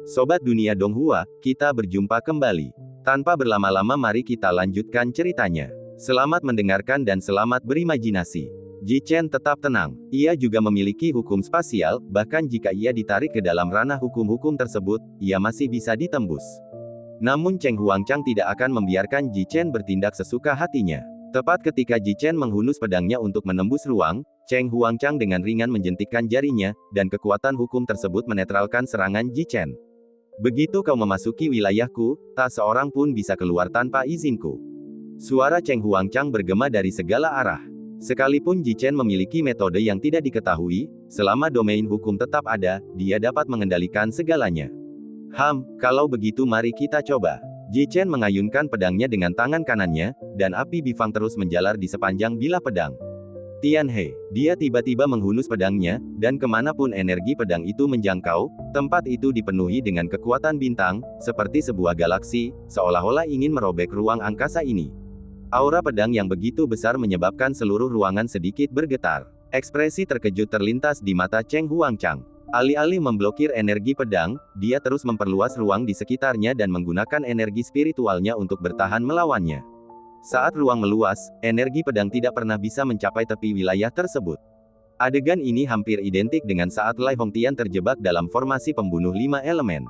Sobat Dunia Donghua, kita berjumpa kembali. Tanpa berlama-lama mari kita lanjutkan ceritanya. Selamat mendengarkan dan selamat berimajinasi. Ji Chen tetap tenang. Ia juga memiliki hukum spasial, bahkan jika ia ditarik ke dalam ranah hukum-hukum tersebut, ia masih bisa ditembus. Namun Cheng Huangchang tidak akan membiarkan Ji Chen bertindak sesuka hatinya. Tepat ketika Ji Chen menghunus pedangnya untuk menembus ruang, Cheng Huangchang dengan ringan menjentikkan jarinya, dan kekuatan hukum tersebut menetralkan serangan Ji Chen. Begitu kau memasuki wilayahku, tak seorang pun bisa keluar tanpa izinku. Suara Cheng Huangchang bergema dari segala arah. Sekalipun Ji Chen memiliki metode yang tidak diketahui, selama domain hukum tetap ada, dia dapat mengendalikan segalanya. Kalau begitu mari kita coba. Ji Chen mengayunkan pedangnya dengan tangan kanannya, dan api bifang terus menjalar di sepanjang bilah pedang. Tian He, dia tiba-tiba menghunus pedangnya, dan kemanapun energi pedang itu menjangkau, tempat itu dipenuhi dengan kekuatan bintang, seperti sebuah galaksi, seolah-olah ingin merobek ruang angkasa ini. Aura pedang yang begitu besar menyebabkan seluruh ruangan sedikit bergetar. Ekspresi terkejut terlintas di mata Cheng Huangchang. Alih-alih memblokir energi pedang, dia terus memperluas ruang di sekitarnya dan menggunakan energi spiritualnya untuk bertahan melawannya. Saat ruang meluas, energi pedang tidak pernah bisa mencapai tepi wilayah tersebut. Adegan ini hampir identik dengan saat Lai Hongtian terjebak dalam formasi pembunuh 5 elemen.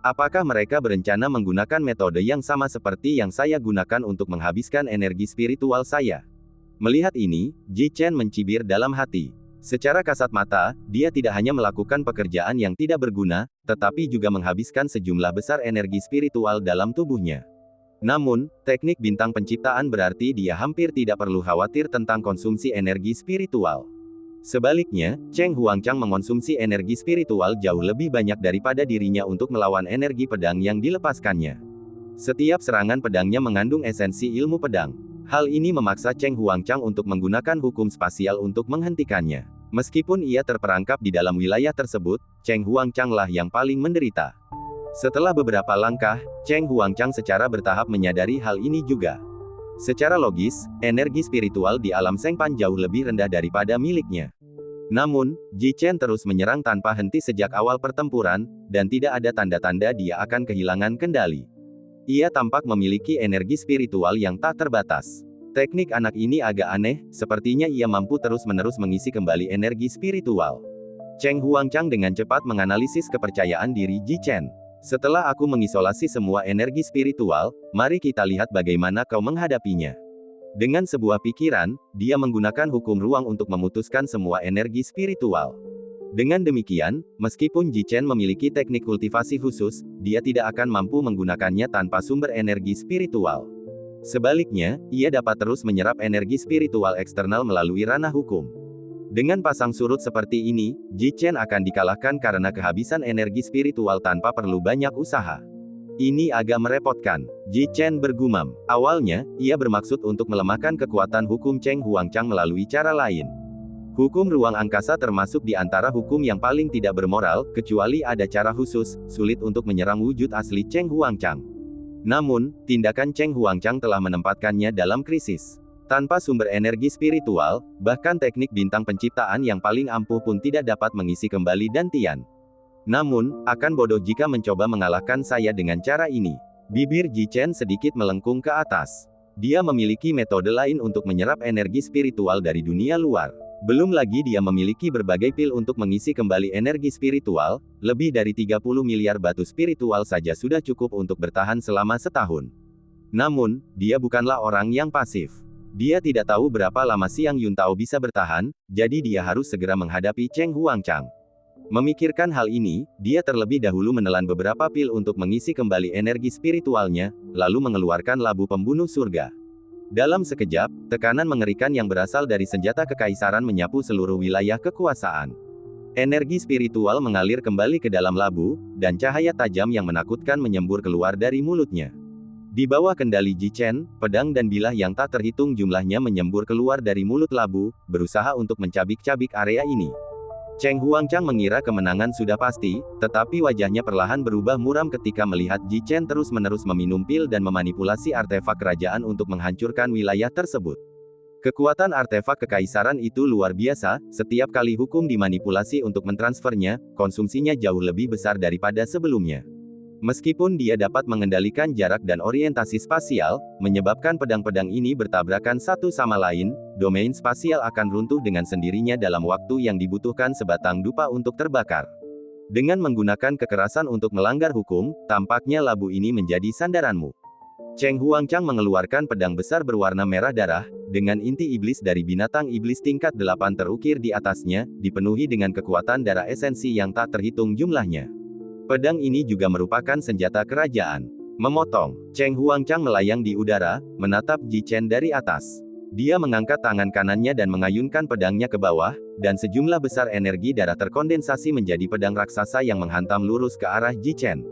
Apakah mereka berencana menggunakan metode yang sama seperti yang saya gunakan untuk menghabiskan energi spiritual saya? Melihat ini, Ji Chen mencibir dalam hati. Secara kasat mata, dia tidak hanya melakukan pekerjaan yang tidak berguna, tetapi juga menghabiskan sejumlah besar energi spiritual dalam tubuhnya. Namun, teknik bintang penciptaan berarti dia hampir tidak perlu khawatir tentang konsumsi energi spiritual. Sebaliknya, Cheng Huangchang mengonsumsi energi spiritual jauh lebih banyak daripada dirinya untuk melawan energi pedang yang dilepaskannya. Setiap serangan pedangnya mengandung esensi ilmu pedang. Hal ini memaksa Cheng Huangchang untuk menggunakan hukum spasial untuk menghentikannya. Meskipun ia terperangkap di dalam wilayah tersebut, Cheng Huangchang lah yang paling menderita. Setelah beberapa langkah, Cheng Huangchang secara bertahap menyadari hal ini juga. Secara logis, energi spiritual di alam Sengpan jauh lebih rendah daripada miliknya. Namun, Ji Chen terus menyerang tanpa henti sejak awal pertempuran, dan tidak ada tanda-tanda dia akan kehilangan kendali. Ia tampak memiliki energi spiritual yang tak terbatas. Teknik anak ini agak aneh, sepertinya ia mampu terus-menerus mengisi kembali energi spiritual. Cheng Huangchang dengan cepat menganalisis kepercayaan diri Ji Chen. Setelah aku mengisolasi semua energi spiritual, mari kita lihat bagaimana kau menghadapinya. Dengan sebuah pikiran, dia menggunakan hukum ruang untuk memutuskan semua energi spiritual. Dengan demikian, meskipun Ji Chen memiliki teknik kultivasi khusus, dia tidak akan mampu menggunakannya tanpa sumber energi spiritual. Sebaliknya, ia dapat terus menyerap energi spiritual eksternal melalui ranah hukum. Dengan pasang surut seperti ini, Ji Chen akan dikalahkan karena kehabisan energi spiritual tanpa perlu banyak usaha. Ini agak merepotkan. Ji Chen bergumam. Awalnya, ia bermaksud untuk melemahkan kekuatan hukum Cheng Huangchang melalui cara lain. Hukum ruang angkasa termasuk di antara hukum yang paling tidak bermoral, kecuali ada cara khusus, sulit untuk menyerang wujud asli Cheng Huangchang. Namun, tindakan Cheng Huangchang telah menempatkannya dalam krisis. Tanpa sumber energi spiritual, bahkan teknik bintang penciptaan yang paling ampuh pun tidak dapat mengisi kembali Dantian. Namun, akan bodoh jika mencoba mengalahkan saya dengan cara ini. Bibir Ji Chen sedikit melengkung ke atas. Dia memiliki metode lain untuk menyerap energi spiritual dari dunia luar. Belum lagi dia memiliki berbagai pil untuk mengisi kembali energi spiritual, lebih dari 30 miliar batu spiritual saja sudah cukup untuk bertahan selama setahun. Namun, dia bukanlah orang yang pasif. Dia tidak tahu berapa lama Xiang Yuntao bisa bertahan, jadi dia harus segera menghadapi Cheng Huangchang. Memikirkan hal ini, dia terlebih dahulu menelan beberapa pil untuk mengisi kembali energi spiritualnya, lalu mengeluarkan labu pembunuh surga. Dalam sekejap, tekanan mengerikan yang berasal dari senjata kekaisaran menyapu seluruh wilayah kekuasaan. Energi spiritual mengalir kembali ke dalam labu, dan cahaya tajam yang menakutkan menyembur keluar dari mulutnya. Di bawah kendali Ji Chen, pedang dan bilah yang tak terhitung jumlahnya menyembur keluar dari mulut labu, berusaha untuk mencabik-cabik area ini. Cheng Huangchang mengira kemenangan sudah pasti, tetapi wajahnya perlahan berubah muram ketika melihat Ji Chen terus-menerus meminum pil dan memanipulasi artefak kerajaan untuk menghancurkan wilayah tersebut. Kekuatan artefak kekaisaran itu luar biasa, setiap kali hukum dimanipulasi untuk mentransfernya, konsumsinya jauh lebih besar daripada sebelumnya. Meskipun dia dapat mengendalikan jarak dan orientasi spasial, menyebabkan pedang-pedang ini bertabrakan satu sama lain, domain spasial akan runtuh dengan sendirinya dalam waktu yang dibutuhkan sebatang dupa untuk terbakar. Dengan menggunakan kekerasan untuk melanggar hukum, tampaknya labu ini menjadi sandaranmu. Cheng Huangchang mengeluarkan pedang besar berwarna merah darah, dengan inti iblis dari binatang iblis tingkat 8 terukir di atasnya, dipenuhi dengan kekuatan darah esensi yang tak terhitung jumlahnya. Pedang ini juga merupakan senjata kerajaan. Memotong, Cheng Huangchang melayang di udara, menatap Ji Chen dari atas. Dia mengangkat tangan kanannya dan mengayunkan pedangnya ke bawah, dan sejumlah besar energi darah terkondensasi menjadi pedang raksasa yang menghantam lurus ke arah Ji Chen.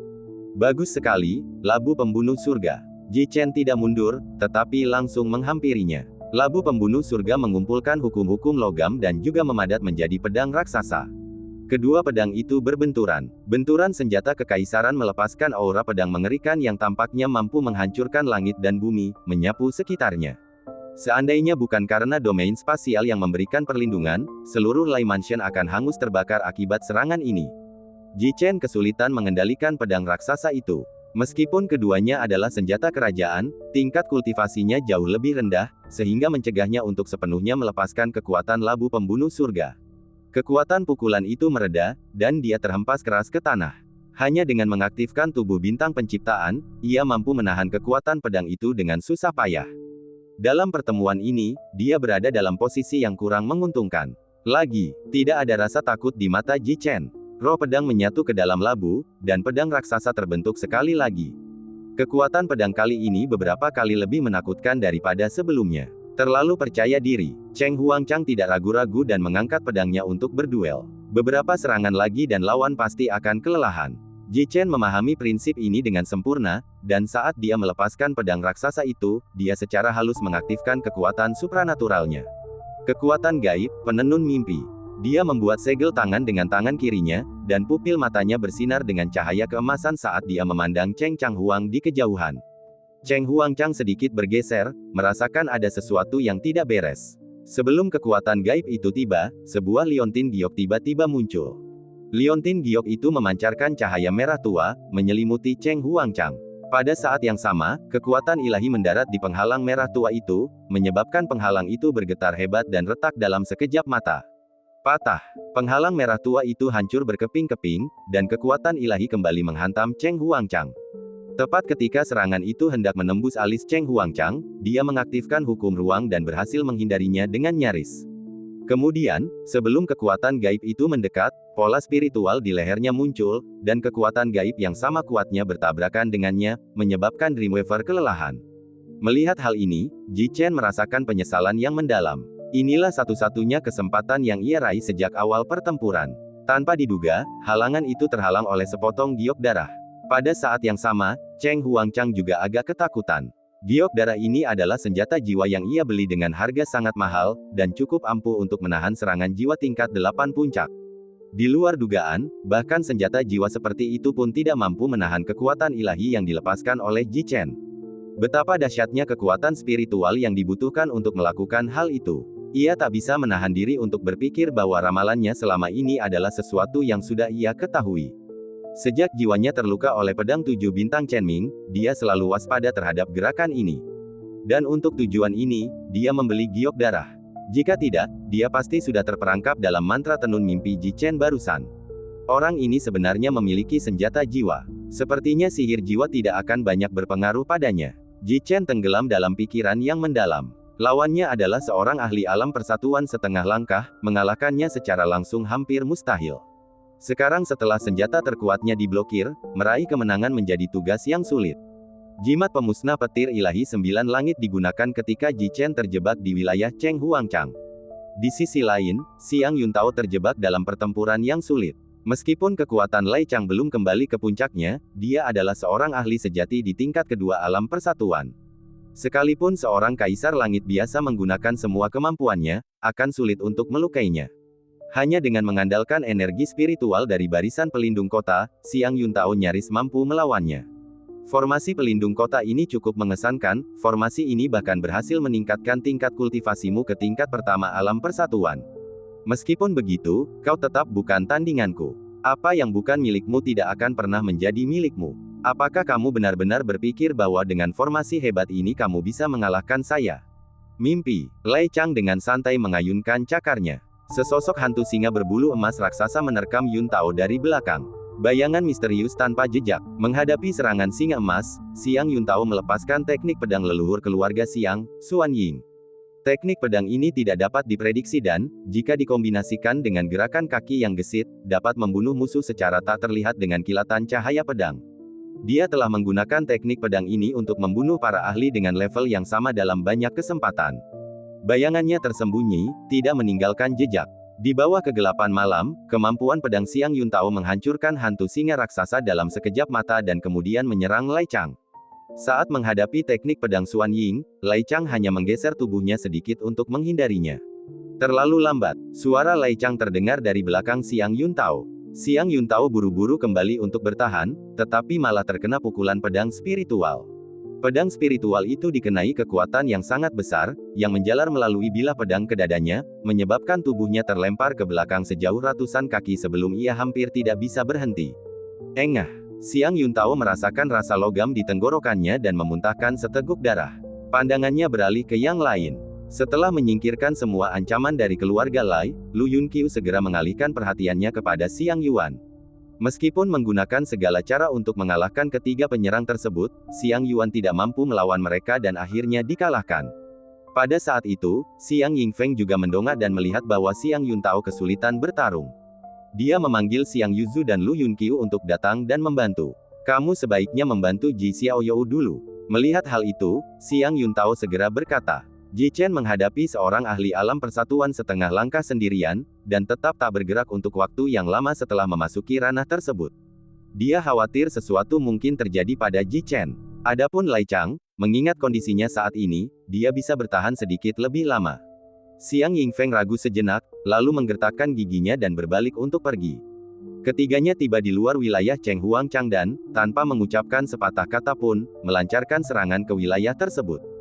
Bagus sekali, labu pembunuh surga. Ji Chen tidak mundur, tetapi langsung menghampirinya. Labu pembunuh surga mengumpulkan hukum-hukum logam dan juga memadat menjadi pedang raksasa. Kedua pedang itu berbenturan. Benturan senjata kekaisaran melepaskan aura pedang mengerikan yang tampaknya mampu menghancurkan langit dan bumi, menyapu sekitarnya. Seandainya bukan karena domain spasial yang memberikan perlindungan, seluruh Lai Mansion akan hangus terbakar akibat serangan ini. Ji Chen kesulitan mengendalikan pedang raksasa itu. Meskipun keduanya adalah senjata kerajaan, tingkat kultivasinya jauh lebih rendah, sehingga mencegahnya untuk sepenuhnya melepaskan kekuatan labu pembunuh surga. Kekuatan pukulan itu mereda, dan dia terhempas keras ke tanah. Hanya dengan mengaktifkan tubuh bintang penciptaan, ia mampu menahan kekuatan pedang itu dengan susah payah. Dalam pertemuan ini, dia berada dalam posisi yang kurang menguntungkan. Lagi, tidak ada rasa takut di mata Ji Chen. Roh pedang menyatu ke dalam labu, dan pedang raksasa terbentuk sekali lagi. Kekuatan pedang kali ini beberapa kali lebih menakutkan daripada sebelumnya. Terlalu percaya diri, Cheng Huangchang tidak ragu-ragu dan mengangkat pedangnya untuk berduel. Beberapa serangan lagi dan lawan pasti akan kelelahan. Ji Chen memahami prinsip ini dengan sempurna, dan saat dia melepaskan pedang raksasa itu, dia secara halus mengaktifkan kekuatan supranaturalnya. Kekuatan gaib, penenun mimpi. Dia membuat segel tangan dengan tangan kirinya, dan pupil matanya bersinar dengan cahaya keemasan saat dia memandang Cheng Changhuang di kejauhan. Cheng Huangchang sedikit bergeser, merasakan ada sesuatu yang tidak beres. Sebelum kekuatan gaib itu tiba, sebuah liontin giok tiba-tiba muncul. Liontin giok itu memancarkan cahaya merah tua, menyelimuti Cheng Huangchang. Pada saat yang sama, kekuatan ilahi mendarat di penghalang merah tua itu, menyebabkan penghalang itu bergetar hebat dan retak dalam sekejap mata. Patah. Penghalang merah tua itu hancur berkeping-keping, dan kekuatan ilahi kembali menghantam Cheng Huangchang. Tepat ketika serangan itu hendak menembus alis Cheng Huangchang, dia mengaktifkan hukum ruang dan berhasil menghindarinya dengan nyaris. Kemudian, sebelum kekuatan gaib itu mendekat, pola spiritual di lehernya muncul, dan kekuatan gaib yang sama kuatnya bertabrakan dengannya, menyebabkan Dreamweaver kelelahan. Melihat hal ini, Ji Chen merasakan penyesalan yang mendalam. Inilah satu-satunya kesempatan yang ia raih sejak awal pertempuran. Tanpa diduga, halangan itu terhalang oleh sepotong giok darah. Pada saat yang sama, Cheng Huangchang juga agak ketakutan. Giok darah ini adalah senjata jiwa yang ia beli dengan harga sangat mahal, dan cukup ampuh untuk menahan serangan jiwa tingkat 8 puncak. Di luar dugaan, bahkan senjata jiwa seperti itu pun tidak mampu menahan kekuatan ilahi yang dilepaskan oleh Ji Chen. Betapa dahsyatnya kekuatan spiritual yang dibutuhkan untuk melakukan hal itu. Ia tak bisa menahan diri untuk berpikir bahwa ramalannya selama ini adalah sesuatu yang sudah ia ketahui. Sejak jiwanya terluka oleh pedang 7 bintang Chenming, dia selalu waspada terhadap gerakan ini. Dan untuk tujuan ini, dia membeli giok darah. Jika tidak, dia pasti sudah terperangkap dalam mantra tenun mimpi Ji Chen barusan. Orang ini sebenarnya memiliki senjata jiwa. Sepertinya sihir jiwa tidak akan banyak berpengaruh padanya. Ji Chen tenggelam dalam pikiran yang mendalam. Lawannya adalah seorang ahli alam persatuan setengah langkah, mengalahkannya secara langsung hampir mustahil. Sekarang setelah senjata terkuatnya diblokir, meraih kemenangan menjadi tugas yang sulit. Jimat pemusnah petir ilahi 9 langit digunakan ketika Ji Chen terjebak di wilayah Cheng Huangchang. Di sisi lain, Xiang Yuntao terjebak dalam pertempuran yang sulit. Meskipun kekuatan Lai Chang belum kembali ke puncaknya, dia adalah seorang ahli sejati di tingkat kedua alam persatuan. Sekalipun seorang kaisar langit biasa menggunakan semua kemampuannya, akan sulit untuk melukainya. Hanya dengan mengandalkan energi spiritual dari barisan pelindung kota, Xiang Yuntao nyaris mampu melawannya. Formasi pelindung kota ini cukup mengesankan, formasi ini bahkan berhasil meningkatkan tingkat kultivasimu ke tingkat pertama alam persatuan. Meskipun begitu, kau tetap bukan tandinganku. Apa yang bukan milikmu tidak akan pernah menjadi milikmu. Apakah kamu benar-benar berpikir bahwa dengan formasi hebat ini kamu bisa mengalahkan saya? Mimpi. Lei Chang dengan santai mengayunkan cakarnya. Sesosok hantu singa berbulu emas raksasa menerkam Yun Tao dari belakang. Bayangan misterius tanpa jejak. Menghadapi serangan singa emas, Xiang Yun Tao melepaskan teknik pedang leluhur keluarga Xiang, Xuan Ying. Teknik pedang ini tidak dapat diprediksi dan, jika dikombinasikan dengan gerakan kaki yang gesit, dapat membunuh musuh secara tak terlihat dengan kilatan cahaya pedang. Dia telah menggunakan teknik pedang ini untuk membunuh para ahli dengan level yang sama dalam banyak kesempatan. Bayangannya tersembunyi, tidak meninggalkan jejak. Di bawah kegelapan malam, kemampuan pedang Xiang Yun Tao menghancurkan hantu singa raksasa dalam sekejap mata dan kemudian menyerang Lei Chang. Saat menghadapi teknik pedang Xuan Ying, Lei Chang hanya menggeser tubuhnya sedikit untuk menghindarinya. Terlalu lambat, suara Lei Chang terdengar dari belakang Xiang Yun Tao. Xiang Yun Tao buru-buru kembali untuk bertahan, tetapi malah terkena pukulan pedang spiritual. Pedang spiritual itu dikenai kekuatan yang sangat besar, yang menjalar melalui bilah pedang ke dadanya, menyebabkan tubuhnya terlempar ke belakang sejauh ratusan kaki sebelum ia hampir tidak bisa berhenti. Engah! Xiang Yun Tao merasakan rasa logam di tenggorokannya dan memuntahkan seteguk darah. Pandangannya beralih ke yang lain. Setelah menyingkirkan semua ancaman dari keluarga Lai, Lu Yunqiu segera mengalihkan perhatiannya kepada Xiang Yuan. Meskipun menggunakan segala cara untuk mengalahkan ketiga penyerang tersebut, Xiang Yuan tidak mampu melawan mereka dan akhirnya dikalahkan. Pada saat itu, Xiang Yingfeng juga mendongak dan melihat bahwa Xiang Yun Tao kesulitan bertarung. Dia memanggil Xiang Yuzu dan Lu Yunqiu untuk datang dan membantu. Kamu sebaiknya membantu Ji Xiaoyou dulu. Melihat hal itu, Xiang Yun Tao segera berkata. Ji Chen menghadapi seorang ahli alam persatuan setengah langkah sendirian, dan tetap tak bergerak untuk waktu yang lama setelah memasuki ranah tersebut. Dia khawatir sesuatu mungkin terjadi pada Ji Chen. Adapun Lei Chang, mengingat kondisinya saat ini, dia bisa bertahan sedikit lebih lama. Xiang Yingfeng ragu sejenak, lalu menggertakkan giginya dan berbalik untuk pergi. Ketiganya tiba di luar wilayah Cheng Huangchang dan, tanpa mengucapkan sepatah kata pun, melancarkan serangan ke wilayah tersebut.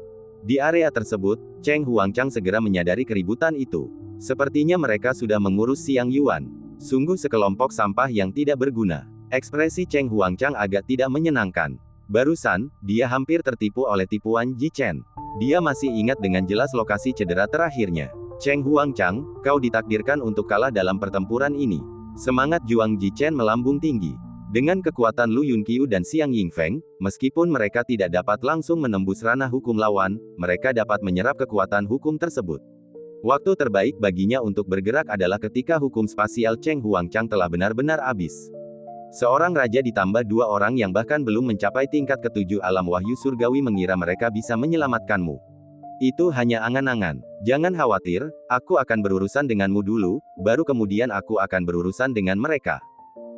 Di area tersebut, Cheng Huangchang segera menyadari keributan itu. Sepertinya mereka sudah mengurus Xiang Yuan. Sungguh sekelompok sampah yang tidak berguna. Ekspresi Cheng Huangchang agak tidak menyenangkan. Barusan, dia hampir tertipu oleh tipuan Ji Chen. Dia masih ingat dengan jelas lokasi cedera terakhirnya. Cheng Huangchang, kau ditakdirkan untuk kalah dalam pertempuran ini. Semangat juang Ji Chen melambung tinggi. Dengan kekuatan Lu Yunqiu dan Xiang Yingfeng, meskipun mereka tidak dapat langsung menembus ranah hukum lawan, mereka dapat menyerap kekuatan hukum tersebut. Waktu terbaik baginya untuk bergerak adalah ketika hukum spasial Cheng Huangchang telah benar-benar habis. Seorang raja ditambah dua orang yang bahkan belum mencapai tingkat ketujuh alam wahyu surgawi mengira mereka bisa menyelamatkanmu. Itu hanya angan-angan. Jangan khawatir, aku akan berurusan denganmu dulu, baru kemudian aku akan berurusan dengan mereka.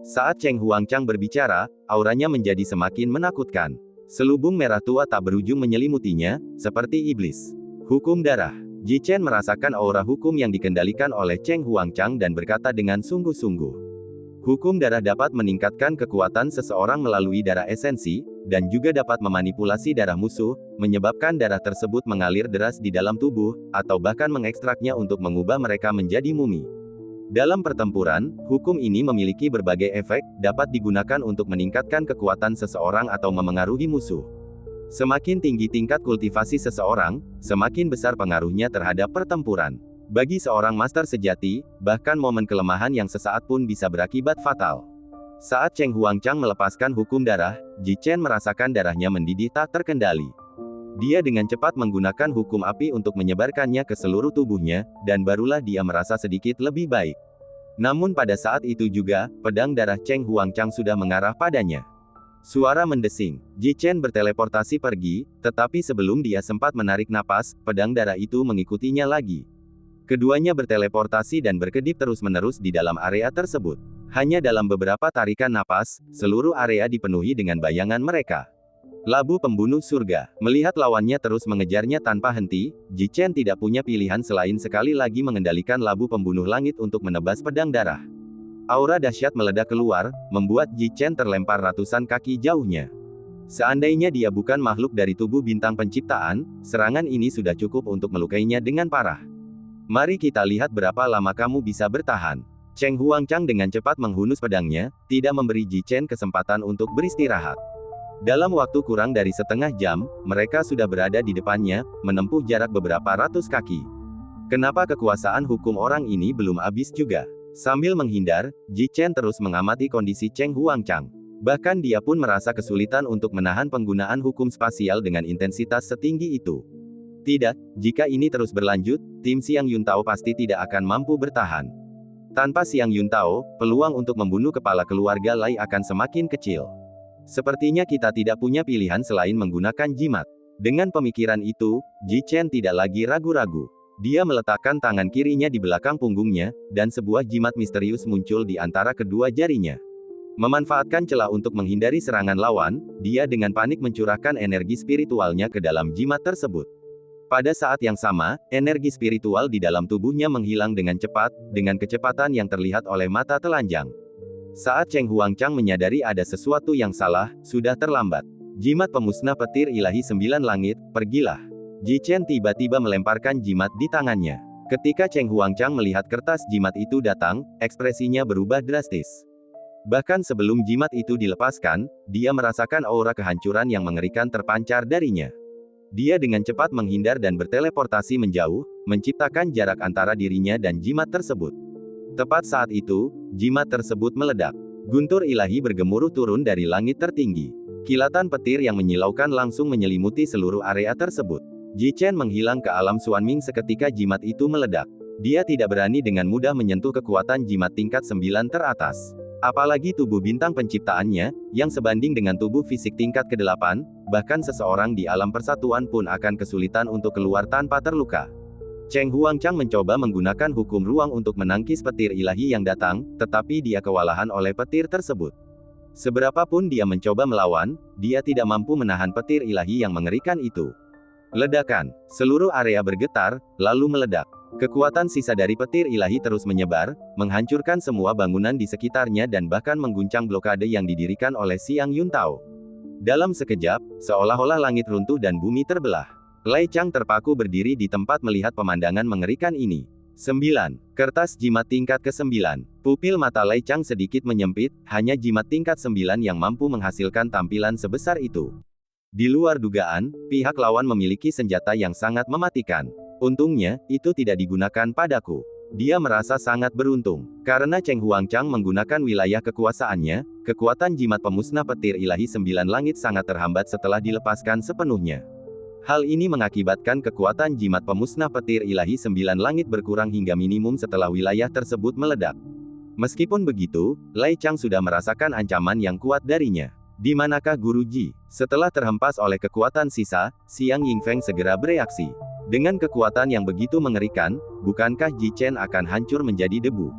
Saat Cheng Huangchang berbicara, auranya menjadi semakin menakutkan. Selubung merah tua tak berujung menyelimutinya, seperti iblis. Hukum darah. Ji Chen merasakan aura hukum yang dikendalikan oleh Cheng Huangchang dan berkata dengan sungguh-sungguh. Hukum darah dapat meningkatkan kekuatan seseorang melalui darah esensi, dan juga dapat memanipulasi darah musuh, menyebabkan darah tersebut mengalir deras di dalam tubuh, atau bahkan mengekstraknya untuk mengubah mereka menjadi mumi. Dalam pertempuran, hukum ini memiliki berbagai efek, dapat digunakan untuk meningkatkan kekuatan seseorang atau memengaruhi musuh. Semakin tinggi tingkat kultivasi seseorang, semakin besar pengaruhnya terhadap pertempuran. Bagi seorang master sejati, bahkan momen kelemahan yang sesaat pun bisa berakibat fatal. Saat Cheng Huangchang melepaskan hukum darah, Ji Chen merasakan darahnya mendidih tak terkendali. Dia dengan cepat menggunakan hukum api untuk menyebarkannya ke seluruh tubuhnya, dan barulah dia merasa sedikit lebih baik. Namun pada saat itu juga, pedang darah Cheng Huangchang sudah mengarah padanya. Suara mendesing. Ji Chen berteleportasi pergi, tetapi sebelum dia sempat menarik napas, pedang darah itu mengikutinya lagi. Keduanya berteleportasi dan berkedip terus-menerus di dalam area tersebut. Hanya dalam beberapa tarikan napas, seluruh area dipenuhi dengan bayangan mereka. Labu pembunuh surga. Melihat lawannya terus mengejarnya tanpa henti, Ji Chen tidak punya pilihan selain sekali lagi mengendalikan labu pembunuh langit untuk menebas pedang darah. Aura dahsyat meledak keluar, membuat Ji Chen terlempar ratusan kaki jauhnya. Seandainya dia bukan makhluk dari tubuh bintang penciptaan, serangan ini sudah cukup untuk melukainya dengan parah. Mari kita lihat berapa lama kamu bisa bertahan. Cheng Huangchang dengan cepat menghunus pedangnya, tidak memberi Ji Chen kesempatan untuk beristirahat. Dalam waktu kurang dari setengah jam, mereka sudah berada di depannya, menempuh jarak beberapa ratus kaki. Kenapa kekuasaan hukum orang ini belum habis juga? Sambil menghindar, Ji Chen terus mengamati kondisi Cheng Huangchang. Bahkan dia pun merasa kesulitan untuk menahan penggunaan hukum spasial dengan intensitas setinggi itu. Tidak, jika ini terus berlanjut, tim Xiang Yuntao pasti tidak akan mampu bertahan. Tanpa Xiang Yuntao, peluang untuk membunuh kepala keluarga Lai akan semakin kecil. Sepertinya kita tidak punya pilihan selain menggunakan jimat. Dengan pemikiran itu, Ji Chen tidak lagi ragu-ragu. Dia meletakkan tangan kirinya di belakang punggungnya, dan sebuah jimat misterius muncul di antara kedua jarinya. Memanfaatkan celah untuk menghindari serangan lawan, dia dengan panik mencurahkan energi spiritualnya ke dalam jimat tersebut. Pada saat yang sama, energi spiritual di dalam tubuhnya menghilang dengan cepat, dengan kecepatan yang terlihat oleh mata telanjang. Saat Cheng Huangchang menyadari ada sesuatu yang salah, sudah terlambat. Jimat pemusnah petir ilahi 9 langit, pergilah. Ji Chen tiba-tiba melemparkan jimat di tangannya. Ketika Cheng Huangchang melihat kertas jimat itu datang, ekspresinya berubah drastis. Bahkan sebelum jimat itu dilepaskan, dia merasakan aura kehancuran yang mengerikan terpancar darinya. Dia dengan cepat menghindar dan berteleportasi menjauh, menciptakan jarak antara dirinya dan jimat tersebut. Tepat saat itu, jimat tersebut meledak. Guntur ilahi bergemuruh turun dari langit tertinggi. Kilatan petir yang menyilaukan langsung menyelimuti seluruh area tersebut. Ji Chen menghilang ke alam Xuanming seketika jimat itu meledak. Dia tidak berani dengan mudah menyentuh kekuatan jimat tingkat 9 teratas. Apalagi tubuh bintang penciptaannya, yang sebanding dengan tubuh fisik tingkat ke-8, bahkan seseorang di alam persatuan pun akan kesulitan untuk keluar tanpa terluka. Cheng Huangchang mencoba menggunakan hukum ruang untuk menangkis petir ilahi yang datang, tetapi dia kewalahan oleh petir tersebut. Seberapapun dia mencoba melawan, dia tidak mampu menahan petir ilahi yang mengerikan itu. Ledakan, seluruh area bergetar, lalu meledak. Kekuatan sisa dari petir ilahi terus menyebar, menghancurkan semua bangunan di sekitarnya dan bahkan mengguncang blokade yang didirikan oleh Xiang Yuntao. Dalam sekejap, seolah-olah langit runtuh dan bumi terbelah. Lai Chang terpaku berdiri di tempat melihat pemandangan mengerikan ini. 9. Kertas jimat tingkat ke-9. Pupil mata Lai Chang sedikit menyempit, hanya jimat tingkat 9 yang mampu menghasilkan tampilan sebesar itu. Di luar dugaan, pihak lawan memiliki senjata yang sangat mematikan. Untungnya, itu tidak digunakan padaku. Dia merasa sangat beruntung. Karena Cheng Huangchang menggunakan wilayah kekuasaannya, kekuatan jimat pemusnah petir ilahi 9 langit sangat terhambat setelah dilepaskan sepenuhnya. Hal ini mengakibatkan kekuatan jimat pemusnah petir ilahi 9 langit berkurang hingga minimum setelah wilayah tersebut meledak. Meskipun begitu, Lai Chang sudah merasakan ancaman yang kuat darinya. Di manakah Guru Ji? Setelah terhempas oleh kekuatan sisa, Xiang Yingfeng segera bereaksi. Dengan kekuatan yang begitu mengerikan, bukankah Ji Chen akan hancur menjadi debu?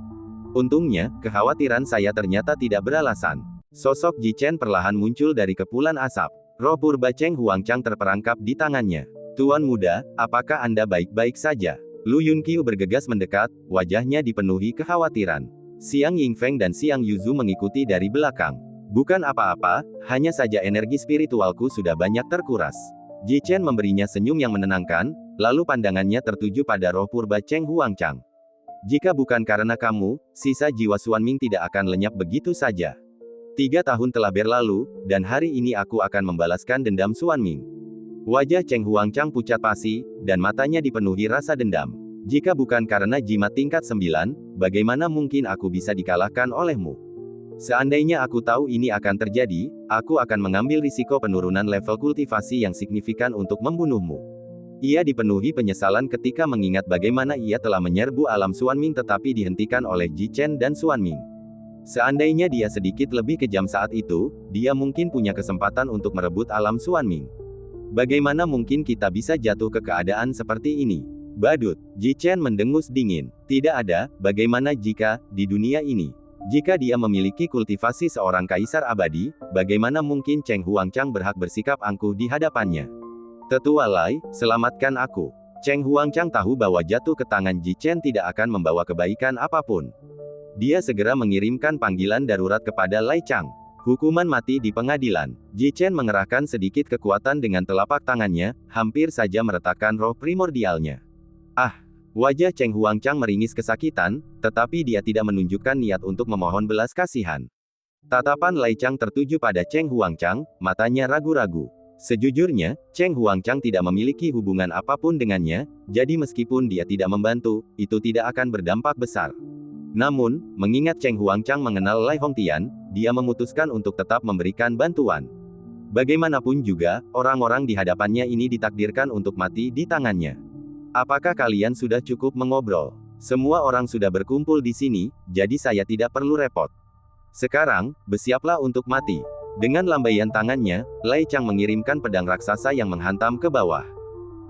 Untungnya, kekhawatiran saya ternyata tidak beralasan. Sosok Ji Chen perlahan muncul dari kepulan asap. Roh purba Cheng Huangchang terperangkap di tangannya. Tuan muda, apakah Anda baik-baik saja? Lu Yunqiu bergegas mendekat, wajahnya dipenuhi kekhawatiran. Xiang Yingfeng dan Xiang Yuzu mengikuti dari belakang. Bukan apa-apa, hanya saja energi spiritualku sudah banyak terkuras. Ji Chen memberinya senyum yang menenangkan, lalu pandangannya tertuju pada roh purba Cheng Huangchang. Jika bukan karena kamu, sisa jiwa Xuanming tidak akan lenyap begitu saja. 3 tahun telah berlalu, dan hari ini aku akan membalaskan dendam Xuanming. Wajah Cheng Huangchang pucat pasi, dan matanya dipenuhi rasa dendam. Jika bukan karena jimat tingkat 9, bagaimana mungkin aku bisa dikalahkan olehmu? Seandainya aku tahu ini akan terjadi, aku akan mengambil risiko penurunan level kultivasi yang signifikan untuk membunuhmu. Ia dipenuhi penyesalan ketika mengingat bagaimana ia telah menyerbu alam Xuanming tetapi dihentikan oleh Ji Chen dan Xuanming. Seandainya dia sedikit lebih kejam saat itu, dia mungkin punya kesempatan untuk merebut alam Xuanming. Bagaimana mungkin kita bisa jatuh ke keadaan seperti ini? Badut, Ji Chen mendengus dingin. Tidak ada, bagaimana jika, di dunia ini, jika dia memiliki kultivasi seorang kaisar abadi, bagaimana mungkin Cheng Huangchang berhak bersikap angkuh di hadapannya? Tetua Lai, selamatkan aku. Cheng Huangchang tahu bahwa jatuh ke tangan Ji Chen tidak akan membawa kebaikan apapun. Dia segera mengirimkan panggilan darurat kepada Lai Chang. Hukuman mati di pengadilan. Ji Chen mengerahkan sedikit kekuatan dengan telapak tangannya, hampir saja meretakkan roh primordialnya. Ah! Wajah Cheng Huangchang meringis kesakitan, tetapi dia tidak menunjukkan niat untuk memohon belas kasihan. Tatapan Lai Chang tertuju pada Cheng Huangchang, matanya ragu-ragu. Sejujurnya, Cheng Huangchang tidak memiliki hubungan apapun dengannya, jadi meskipun dia tidak membantu, itu tidak akan berdampak besar. Namun, mengingat Cheng Huangchang mengenal Lai Hongtian, dia memutuskan untuk tetap memberikan bantuan. Bagaimanapun juga, orang-orang di hadapannya ini ditakdirkan untuk mati di tangannya. Apakah kalian sudah cukup mengobrol? Semua orang sudah berkumpul di sini, jadi saya tidak perlu repot. Sekarang, bersiaplah untuk mati. Dengan lambaian tangannya, Lai Chang mengirimkan pedang raksasa yang menghantam ke bawah.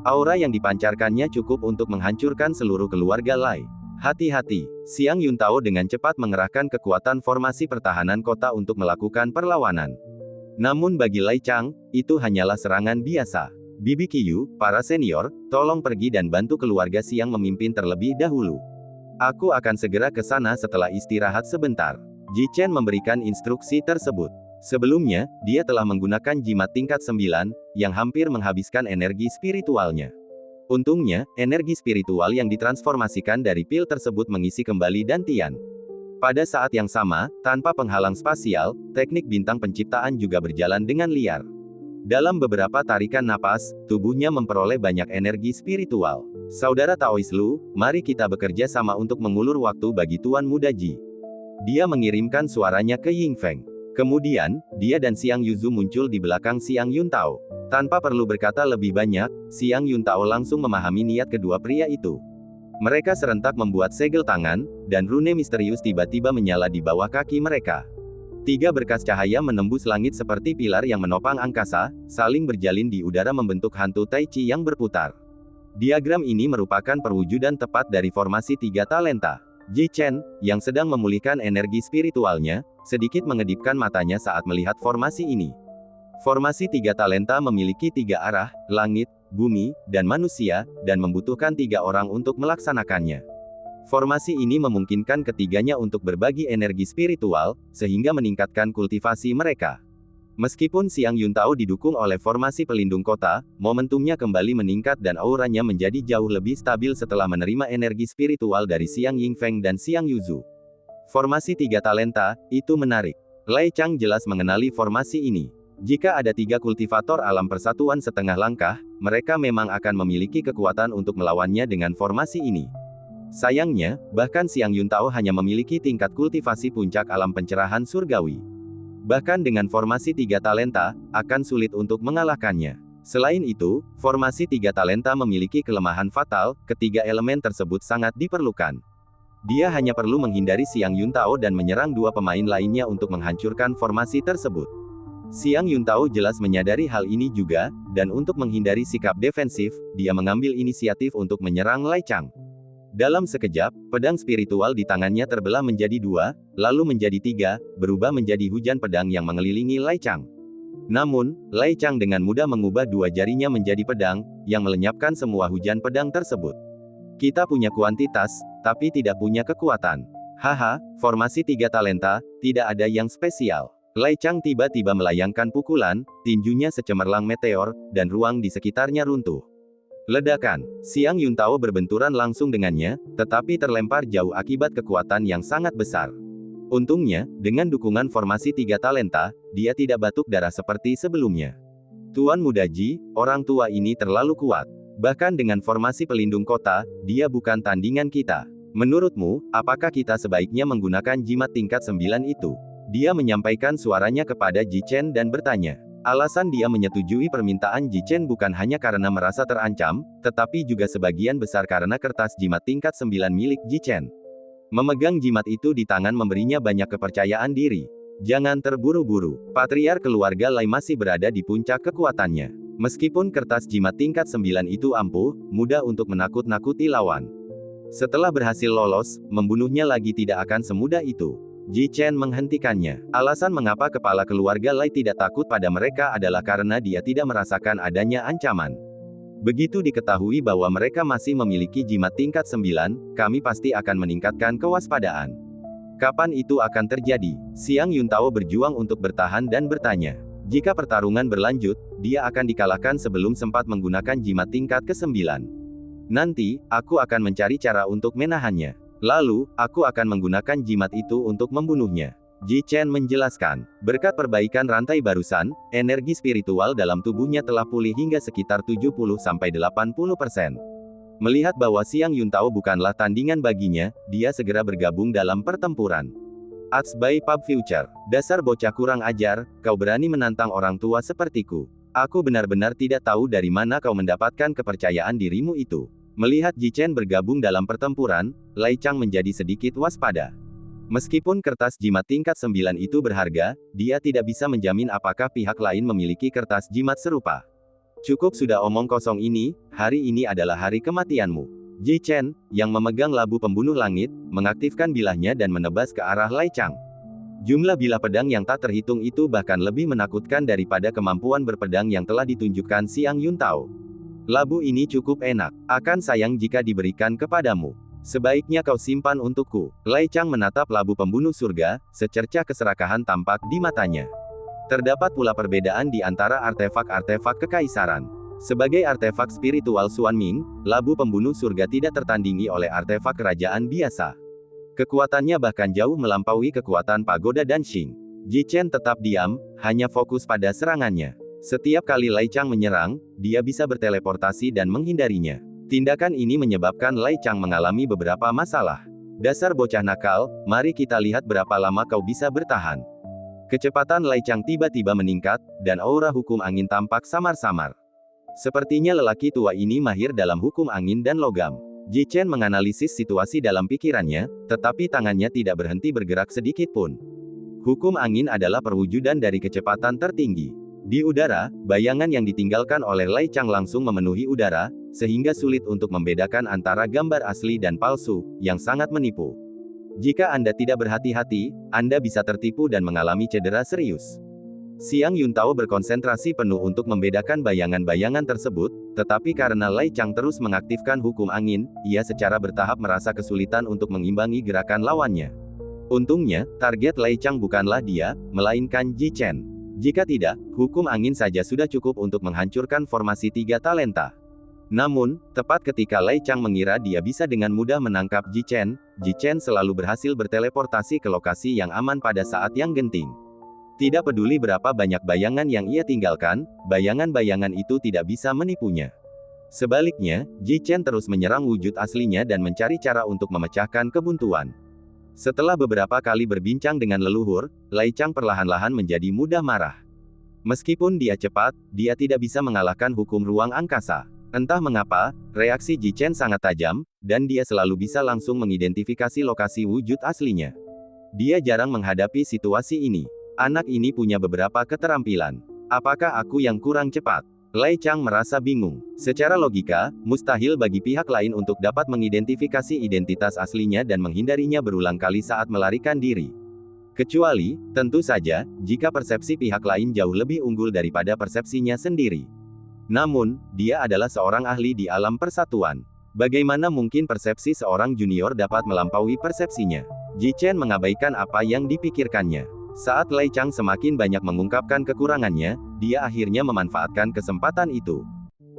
Aura yang dipancarkannya cukup untuk menghancurkan seluruh keluarga Lai. Hati-hati, Xiang Yuntao dengan cepat mengerahkan kekuatan formasi pertahanan kota untuk melakukan perlawanan. Namun bagi Lai Chang, itu hanyalah serangan biasa. Bibi Qiyu, para senior, tolong pergi dan bantu keluarga Xiang memimpin terlebih dahulu. Aku akan segera ke sana setelah istirahat sebentar. Ji Chen memberikan instruksi tersebut. Sebelumnya, dia telah menggunakan jimat tingkat 9, yang hampir menghabiskan energi spiritualnya. Untungnya, energi spiritual yang ditransformasikan dari pil tersebut mengisi kembali dantian. Pada saat yang sama, tanpa penghalang spasial, teknik bintang penciptaan juga berjalan dengan liar. Dalam beberapa tarikan napas, tubuhnya memperoleh banyak energi spiritual. Saudara Taois Lu, mari kita bekerja sama untuk mengulur waktu bagi Tuan Muda Ji. Dia mengirimkan suaranya ke Ying Feng. Kemudian, dia dan Xiang Yuzu muncul di belakang Xiang Yuntao. Tanpa perlu berkata lebih banyak, Xiang Yuntao langsung memahami niat kedua pria itu. Mereka serentak membuat segel tangan, dan rune misterius tiba-tiba menyala di bawah kaki mereka. 3 berkas cahaya menembus langit seperti pilar yang menopang angkasa, saling berjalin di udara membentuk hantu Tai Chi yang berputar. Diagram ini merupakan perwujudan tepat dari formasi 3 talenta. Ji Chen, yang sedang memulihkan energi spiritualnya, sedikit mengedipkan matanya saat melihat formasi ini. Formasi 3 talenta memiliki 3 arah, langit, bumi, dan manusia, dan membutuhkan 3 orang untuk melaksanakannya. Formasi ini memungkinkan ketiganya untuk berbagi energi spiritual, sehingga meningkatkan kultivasi mereka. Meskipun Xiang Yuntao didukung oleh formasi pelindung kota, momentumnya kembali meningkat dan auranya menjadi jauh lebih stabil setelah menerima energi spiritual dari Xiang Yingfeng dan Xiang Yuzu. Formasi 3 talenta, itu menarik. Lai Chang jelas mengenali formasi ini. Jika ada 3 kultivator alam persatuan setengah langkah, mereka memang akan memiliki kekuatan untuk melawannya dengan formasi ini. Sayangnya, bahkan Xiang Yuntao hanya memiliki tingkat kultivasi puncak alam pencerahan surgawi. Bahkan dengan formasi 3 talenta, akan sulit untuk mengalahkannya. Selain itu, formasi 3 talenta memiliki kelemahan fatal, ketiga elemen tersebut sangat diperlukan. Dia hanya perlu menghindari Xiang Yuntao dan menyerang 2 pemain lainnya untuk menghancurkan formasi tersebut. Xiang Yuntao jelas menyadari hal ini juga, dan untuk menghindari sikap defensif, dia mengambil inisiatif untuk menyerang Lai Chang. Dalam sekejap, pedang spiritual di tangannya terbelah menjadi 2, lalu menjadi 3, berubah menjadi hujan pedang yang mengelilingi Lai Chang. Namun, Lai Chang dengan mudah mengubah 2 jarinya menjadi pedang, yang melenyapkan semua hujan pedang tersebut. Kita punya kuantitas, tapi tidak punya kekuatan. Haha, formasi 3 talenta, tidak ada yang spesial. Lai Chang tiba-tiba melayangkan pukulan, tinjunya secemerlang meteor, dan ruang di sekitarnya runtuh. Ledakan. Xiang Yuntao berbenturan langsung dengannya, tetapi terlempar jauh akibat kekuatan yang sangat besar. Untungnya, dengan dukungan formasi 3 talenta, dia tidak batuk darah seperti sebelumnya. Tuan Muda Ji, orang tua ini terlalu kuat. Bahkan dengan formasi pelindung kota, dia bukan tandingan kita. Menurutmu, apakah kita sebaiknya menggunakan jimat tingkat 9 itu? Dia menyampaikan suaranya kepada Ji Chen dan bertanya. Alasan dia menyetujui permintaan Ji Chen bukan hanya karena merasa terancam, tetapi juga sebagian besar karena kertas jimat tingkat 9 milik Ji Chen. Memegang jimat itu di tangan memberinya banyak kepercayaan diri. Jangan terburu-buru. Patriark keluarga Lai masih berada di puncak kekuatannya. Meskipun kertas jimat tingkat 9 itu ampuh, mudah untuk menakut-nakuti lawan. Setelah berhasil lolos, membunuhnya lagi tidak akan semudah itu. Ji Chen menghentikannya. Alasan mengapa kepala keluarga Lai tidak takut pada mereka adalah karena dia tidak merasakan adanya ancaman. Begitu diketahui bahwa mereka masih memiliki jimat tingkat 9, kami pasti akan meningkatkan kewaspadaan. Kapan itu akan terjadi? Xiang Yuntao berjuang untuk bertahan dan bertanya. Jika pertarungan berlanjut, dia akan dikalahkan sebelum sempat menggunakan jimat tingkat ke-9. Nanti, aku akan mencari cara untuk menahannya. Lalu, aku akan menggunakan jimat itu untuk membunuhnya. Ji Chen menjelaskan. Berkat perbaikan rantai barusan, energi spiritual dalam tubuhnya telah pulih hingga sekitar 70–80%. Melihat bahwa Xiang Yuntao bukanlah tandingan baginya, dia segera bergabung dalam pertempuran. Ats by Pub Future. Dasar bocah kurang ajar, kau berani menantang orang tua sepertiku. Aku benar-benar tidak tahu dari mana kau mendapatkan kepercayaan dirimu itu. Melihat Ji Chen bergabung dalam pertempuran, Lai Chang menjadi sedikit waspada. Meskipun kertas jimat tingkat 9 itu berharga, dia tidak bisa menjamin apakah pihak lain memiliki kertas jimat serupa. Cukup sudah omong kosong ini, hari ini adalah hari kematianmu. Ji Chen, yang memegang labu pembunuh langit, mengaktifkan bilahnya dan menebas ke arah Lai Chang. Jumlah bilah pedang yang tak terhitung itu bahkan lebih menakutkan daripada kemampuan berpedang yang telah ditunjukkan Xiang Yuntao. Labu ini cukup enak, akan sayang jika diberikan kepadamu. Sebaiknya kau simpan untukku. Lai Chang menatap labu pembunuh surga, secercah keserakahan tampak di matanya. Terdapat pula perbedaan di antara artefak-artefak kekaisaran. Sebagai artefak spiritual Xuan Ming, labu pembunuh surga tidak tertandingi oleh artefak kerajaan biasa. Kekuatannya bahkan jauh melampaui kekuatan pagoda dan Xing. Ji Chen tetap diam, hanya fokus pada serangannya. Setiap kali Lai Chang menyerang, dia bisa berteleportasi dan menghindarinya. Tindakan ini menyebabkan Lai Chang mengalami beberapa masalah. Dasar bocah nakal, mari kita lihat berapa lama kau bisa bertahan. Kecepatan Lai Chang tiba-tiba meningkat, dan aura hukum angin tampak samar-samar. Sepertinya lelaki tua ini mahir dalam hukum angin dan logam. Ji Chen menganalisis situasi dalam pikirannya, tetapi tangannya tidak berhenti bergerak sedikit pun. Hukum angin adalah perwujudan dari kecepatan tertinggi. Di udara, bayangan yang ditinggalkan oleh Lai Chang langsung memenuhi udara, sehingga sulit untuk membedakan antara gambar asli dan palsu, yang sangat menipu. Jika Anda tidak berhati-hati, Anda bisa tertipu dan mengalami cedera serius. Xiang Yuntao berkonsentrasi penuh untuk membedakan bayangan-bayangan tersebut, tetapi karena Lai Chang terus mengaktifkan hukum angin, ia secara bertahap merasa kesulitan untuk mengimbangi gerakan lawannya. Untungnya, target Lai Chang bukanlah dia, melainkan Ji Chen. Jika tidak, hukum angin saja sudah cukup untuk menghancurkan formasi 3 talenta. Namun, tepat ketika Lai Chang mengira dia bisa dengan mudah menangkap Ji Chen selalu berhasil berteleportasi ke lokasi yang aman pada saat yang genting. Tidak peduli berapa banyak bayangan yang ia tinggalkan, bayangan-bayangan itu tidak bisa menipunya. Sebaliknya, Ji Chen terus menyerang wujud aslinya dan mencari cara untuk memecahkan kebuntuan. Setelah beberapa kali berbincang dengan leluhur, Lai Chang perlahan-lahan menjadi mudah marah. Meskipun dia cepat, dia tidak bisa mengalahkan hukum ruang angkasa. Entah mengapa, reaksi Ji Chen sangat tajam, dan dia selalu bisa langsung mengidentifikasi lokasi wujud aslinya. Dia jarang menghadapi situasi ini. Anak ini punya beberapa keterampilan. Apakah aku yang kurang cepat? Lai Chang merasa bingung. Secara logika, mustahil bagi pihak lain untuk dapat mengidentifikasi identitas aslinya dan menghindarinya berulang kali saat melarikan diri. Kecuali, tentu saja, jika persepsi pihak lain jauh lebih unggul daripada persepsinya sendiri. Namun, dia adalah seorang ahli di alam persatuan. Bagaimana mungkin persepsi seorang junior dapat melampaui persepsinya? Ji Chen mengabaikan apa yang dipikirkannya. Saat Lai Chang semakin banyak mengungkapkan kekurangannya, dia akhirnya memanfaatkan kesempatan itu.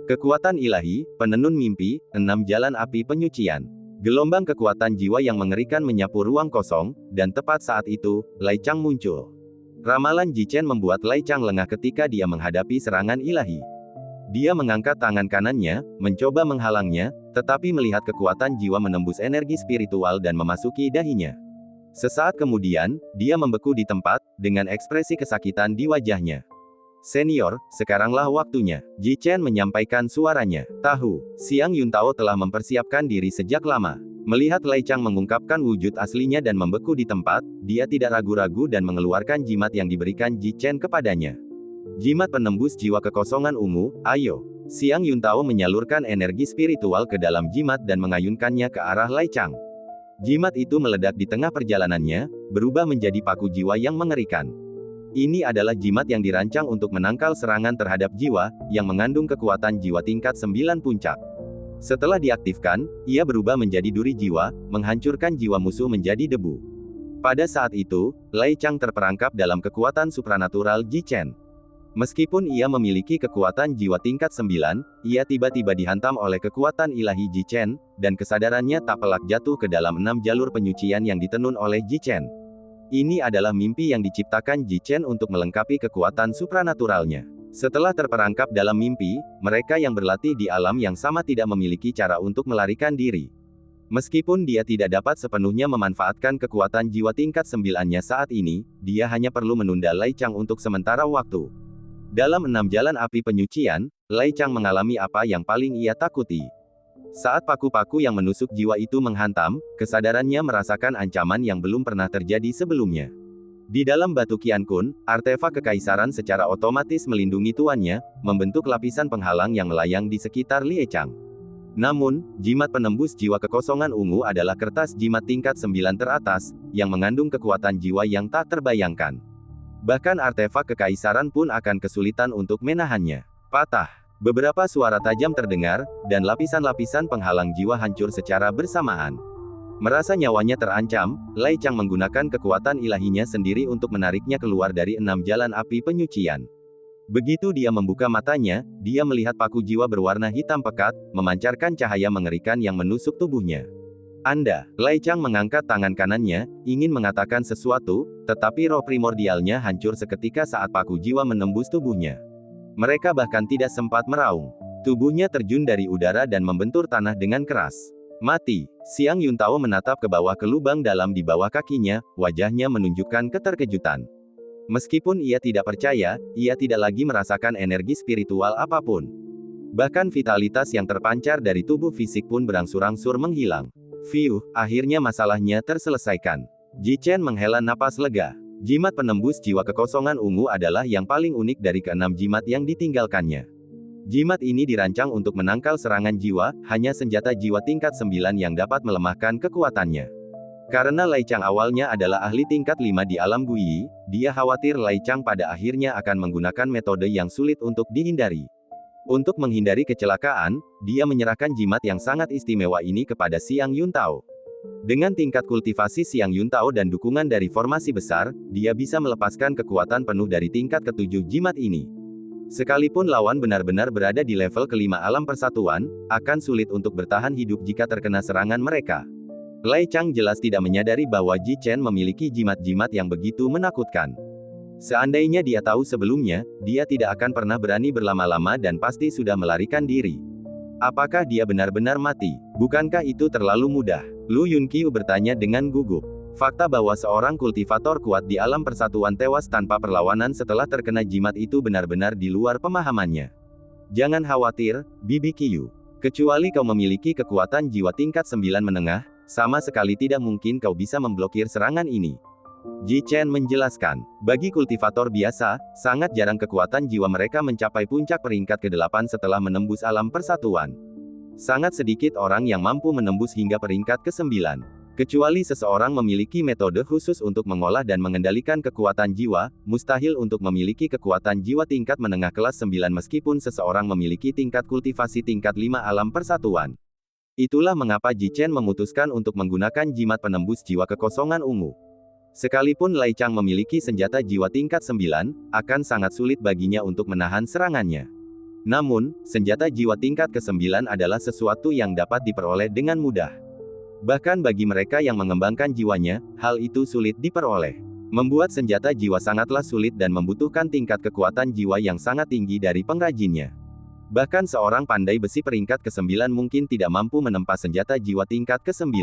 Kekuatan ilahi, penenun mimpi, 6 jalan api penyucian. Gelombang kekuatan jiwa yang mengerikan menyapu ruang kosong, dan tepat saat itu, Lai Chang muncul. Ramalan Ji Chen membuat Lai Chang lengah ketika dia menghadapi serangan ilahi. Dia mengangkat tangan kanannya, mencoba menghalangnya, tetapi melihat kekuatan jiwa menembus energi spiritual dan memasuki dahinya. Sesaat kemudian, dia membeku di tempat, dengan ekspresi kesakitan di wajahnya. Senior, sekaranglah waktunya. Ji Chen menyampaikan suaranya. Tahu, Xiang Yuntao telah mempersiapkan diri sejak lama. Melihat Lai Chang mengungkapkan wujud aslinya dan membeku di tempat, dia tidak ragu-ragu dan mengeluarkan jimat yang diberikan Ji Chen kepadanya. Jimat penembus jiwa kekosongan ungu, ayo. Xiang Yuntao menyalurkan energi spiritual ke dalam jimat dan mengayunkannya ke arah Lai Chang. Jimat itu meledak di tengah perjalanannya, berubah menjadi paku jiwa yang mengerikan. Ini adalah jimat yang dirancang untuk menangkal serangan terhadap jiwa, yang mengandung kekuatan jiwa tingkat 9 puncak. Setelah diaktifkan, ia berubah menjadi duri jiwa, menghancurkan jiwa musuh menjadi debu. Pada saat itu, Lei Chang terperangkap dalam kekuatan supranatural Ji Chen. Meskipun ia memiliki kekuatan jiwa tingkat 9, ia tiba-tiba dihantam oleh kekuatan ilahi Ji Chen, dan kesadarannya tak pelak jatuh ke dalam 6 jalur penyucian yang ditenun oleh Ji Chen. Ini adalah mimpi yang diciptakan Ji Chen untuk melengkapi kekuatan supranaturalnya. Setelah terperangkap dalam mimpi, mereka yang berlatih di alam yang sama tidak memiliki cara untuk melarikan diri. Meskipun dia tidak dapat sepenuhnya memanfaatkan kekuatan jiwa tingkat 9-nya saat ini, dia hanya perlu menunda Lei Chang untuk sementara waktu. Dalam 6 jalan api penyucian, Lei Chang mengalami apa yang paling ia takuti. Saat paku-paku yang menusuk jiwa itu menghantam, kesadarannya merasakan ancaman yang belum pernah terjadi sebelumnya. Di dalam batu Qiankun, artefak kekaisaran secara otomatis melindungi tuannya, membentuk lapisan penghalang yang melayang di sekitar Lei Chang. Namun, jimat penembus jiwa kekosongan ungu adalah kertas jimat tingkat 9 teratas, yang mengandung kekuatan jiwa yang tak terbayangkan. Bahkan artefak kekaisaran pun akan kesulitan untuk menahannya. Patah. Beberapa suara tajam terdengar, dan lapisan-lapisan penghalang jiwa hancur secara bersamaan. Merasa nyawanya terancam, Lei Chang menggunakan kekuatan ilahinya sendiri untuk menariknya keluar dari 6 jalan api penyucian. Begitu dia membuka matanya, dia melihat paku jiwa berwarna hitam pekat, memancarkan cahaya mengerikan yang menusuk tubuhnya. Anda, Lei Chang mengangkat tangan kanannya, ingin mengatakan sesuatu, tetapi roh primordialnya hancur seketika saat paku jiwa menembus tubuhnya. Mereka bahkan tidak sempat meraung. Tubuhnya terjun dari udara dan membentur tanah dengan keras. Mati. Xiang Yuntao menatap ke bawah ke lubang dalam di bawah kakinya, wajahnya menunjukkan keterkejutan. Meskipun ia tidak percaya, ia tidak lagi merasakan energi spiritual apapun. Bahkan vitalitas yang terpancar dari tubuh fisik pun berangsur-angsur menghilang. Fiuh, akhirnya masalahnya terselesaikan. Ji Chen menghela napas lega. Jimat penembus jiwa kekosongan ungu adalah yang paling unik dari keenam jimat yang ditinggalkannya. Jimat ini dirancang untuk menangkal serangan jiwa, hanya senjata jiwa tingkat 9 yang dapat melemahkan kekuatannya. Karena Lei Chang awalnya adalah ahli tingkat 5 di alam Guiyi, dia khawatir Lei Chang pada akhirnya akan menggunakan metode yang sulit untuk dihindari. Untuk menghindari kecelakaan, dia menyerahkan jimat yang sangat istimewa ini kepada Xiang Yuntao. Dengan tingkat kultivasi Xiang Yuntao dan dukungan dari formasi besar, dia bisa melepaskan kekuatan penuh dari tingkat ke-7 jimat ini. Sekalipun lawan benar-benar berada di level kelima alam persatuan, akan sulit untuk bertahan hidup jika terkena serangan mereka. Lei Chang jelas tidak menyadari bahwa Ji Chen memiliki jimat-jimat yang begitu menakutkan. Seandainya dia tahu sebelumnya, dia tidak akan pernah berani berlama-lama dan pasti sudah melarikan diri. Apakah dia benar-benar mati? Bukankah itu terlalu mudah? Lu Yunqiu bertanya dengan gugup. Fakta bahwa seorang kultivator kuat di alam persatuan tewas tanpa perlawanan setelah terkena jimat itu benar-benar di luar pemahamannya. Jangan khawatir, Bibi Qiu. Kecuali kau memiliki kekuatan jiwa tingkat 9 menengah, sama sekali tidak mungkin kau bisa memblokir serangan ini. Ji Chen menjelaskan, bagi kultivator biasa, sangat jarang kekuatan jiwa mereka mencapai puncak peringkat ke-8 setelah menembus alam persatuan. Sangat sedikit orang yang mampu menembus hingga peringkat ke-9. Kecuali seseorang memiliki metode khusus untuk mengolah dan mengendalikan kekuatan jiwa, mustahil untuk memiliki kekuatan jiwa tingkat menengah kelas 9 meskipun seseorang memiliki tingkat kultivasi tingkat 5 alam persatuan. Itulah mengapa Ji Chen memutuskan untuk menggunakan jimat penembus jiwa kekosongan ungu. Sekalipun Lei Chang memiliki senjata jiwa tingkat 9, akan sangat sulit baginya untuk menahan serangannya. Namun, senjata jiwa tingkat ke-9 adalah sesuatu yang dapat diperoleh dengan mudah. Bahkan bagi mereka yang mengembangkan jiwanya, hal itu sulit diperoleh. Membuat senjata jiwa sangatlah sulit dan membutuhkan tingkat kekuatan jiwa yang sangat tinggi dari pengrajinnya. Bahkan seorang pandai besi peringkat ke-9 mungkin tidak mampu menempa senjata jiwa tingkat ke-9.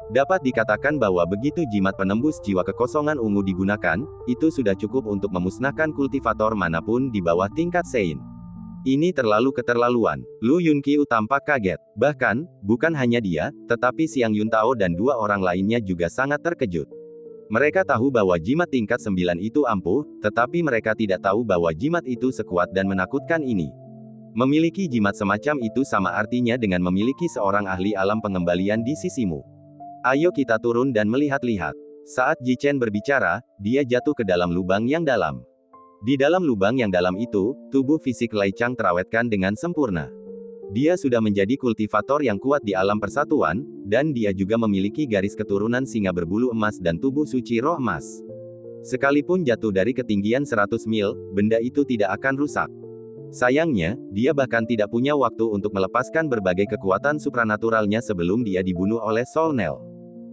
Dapat dikatakan bahwa begitu jimat penembus jiwa kekosongan ungu digunakan, itu sudah cukup untuk memusnahkan kultivator manapun di bawah tingkat Sein. Ini terlalu keterlaluan. Lu Yunqiu tampak kaget. Bahkan, bukan hanya dia, tetapi Xiang Yuntao dan 2 orang lainnya juga sangat terkejut. Mereka tahu bahwa jimat tingkat 9 itu ampuh, tetapi mereka tidak tahu bahwa jimat itu sekuat dan menakutkan ini. Memiliki jimat semacam itu sama artinya dengan memiliki seorang ahli alam pengembalian di sisimu. Ayo kita turun dan melihat-lihat. Saat Ji Chen berbicara, dia jatuh ke dalam lubang yang dalam. Di dalam lubang yang dalam itu, tubuh fisik Lei Chang terawetkan dengan sempurna. Dia sudah menjadi kultivator yang kuat di alam persatuan, dan dia juga memiliki garis keturunan singa berbulu emas dan tubuh suci roh emas. Sekalipun jatuh dari ketinggian 100 mil, benda itu tidak akan rusak. Sayangnya, dia bahkan tidak punya waktu untuk melepaskan berbagai kekuatan supranaturalnya sebelum dia dibunuh oleh Solnel.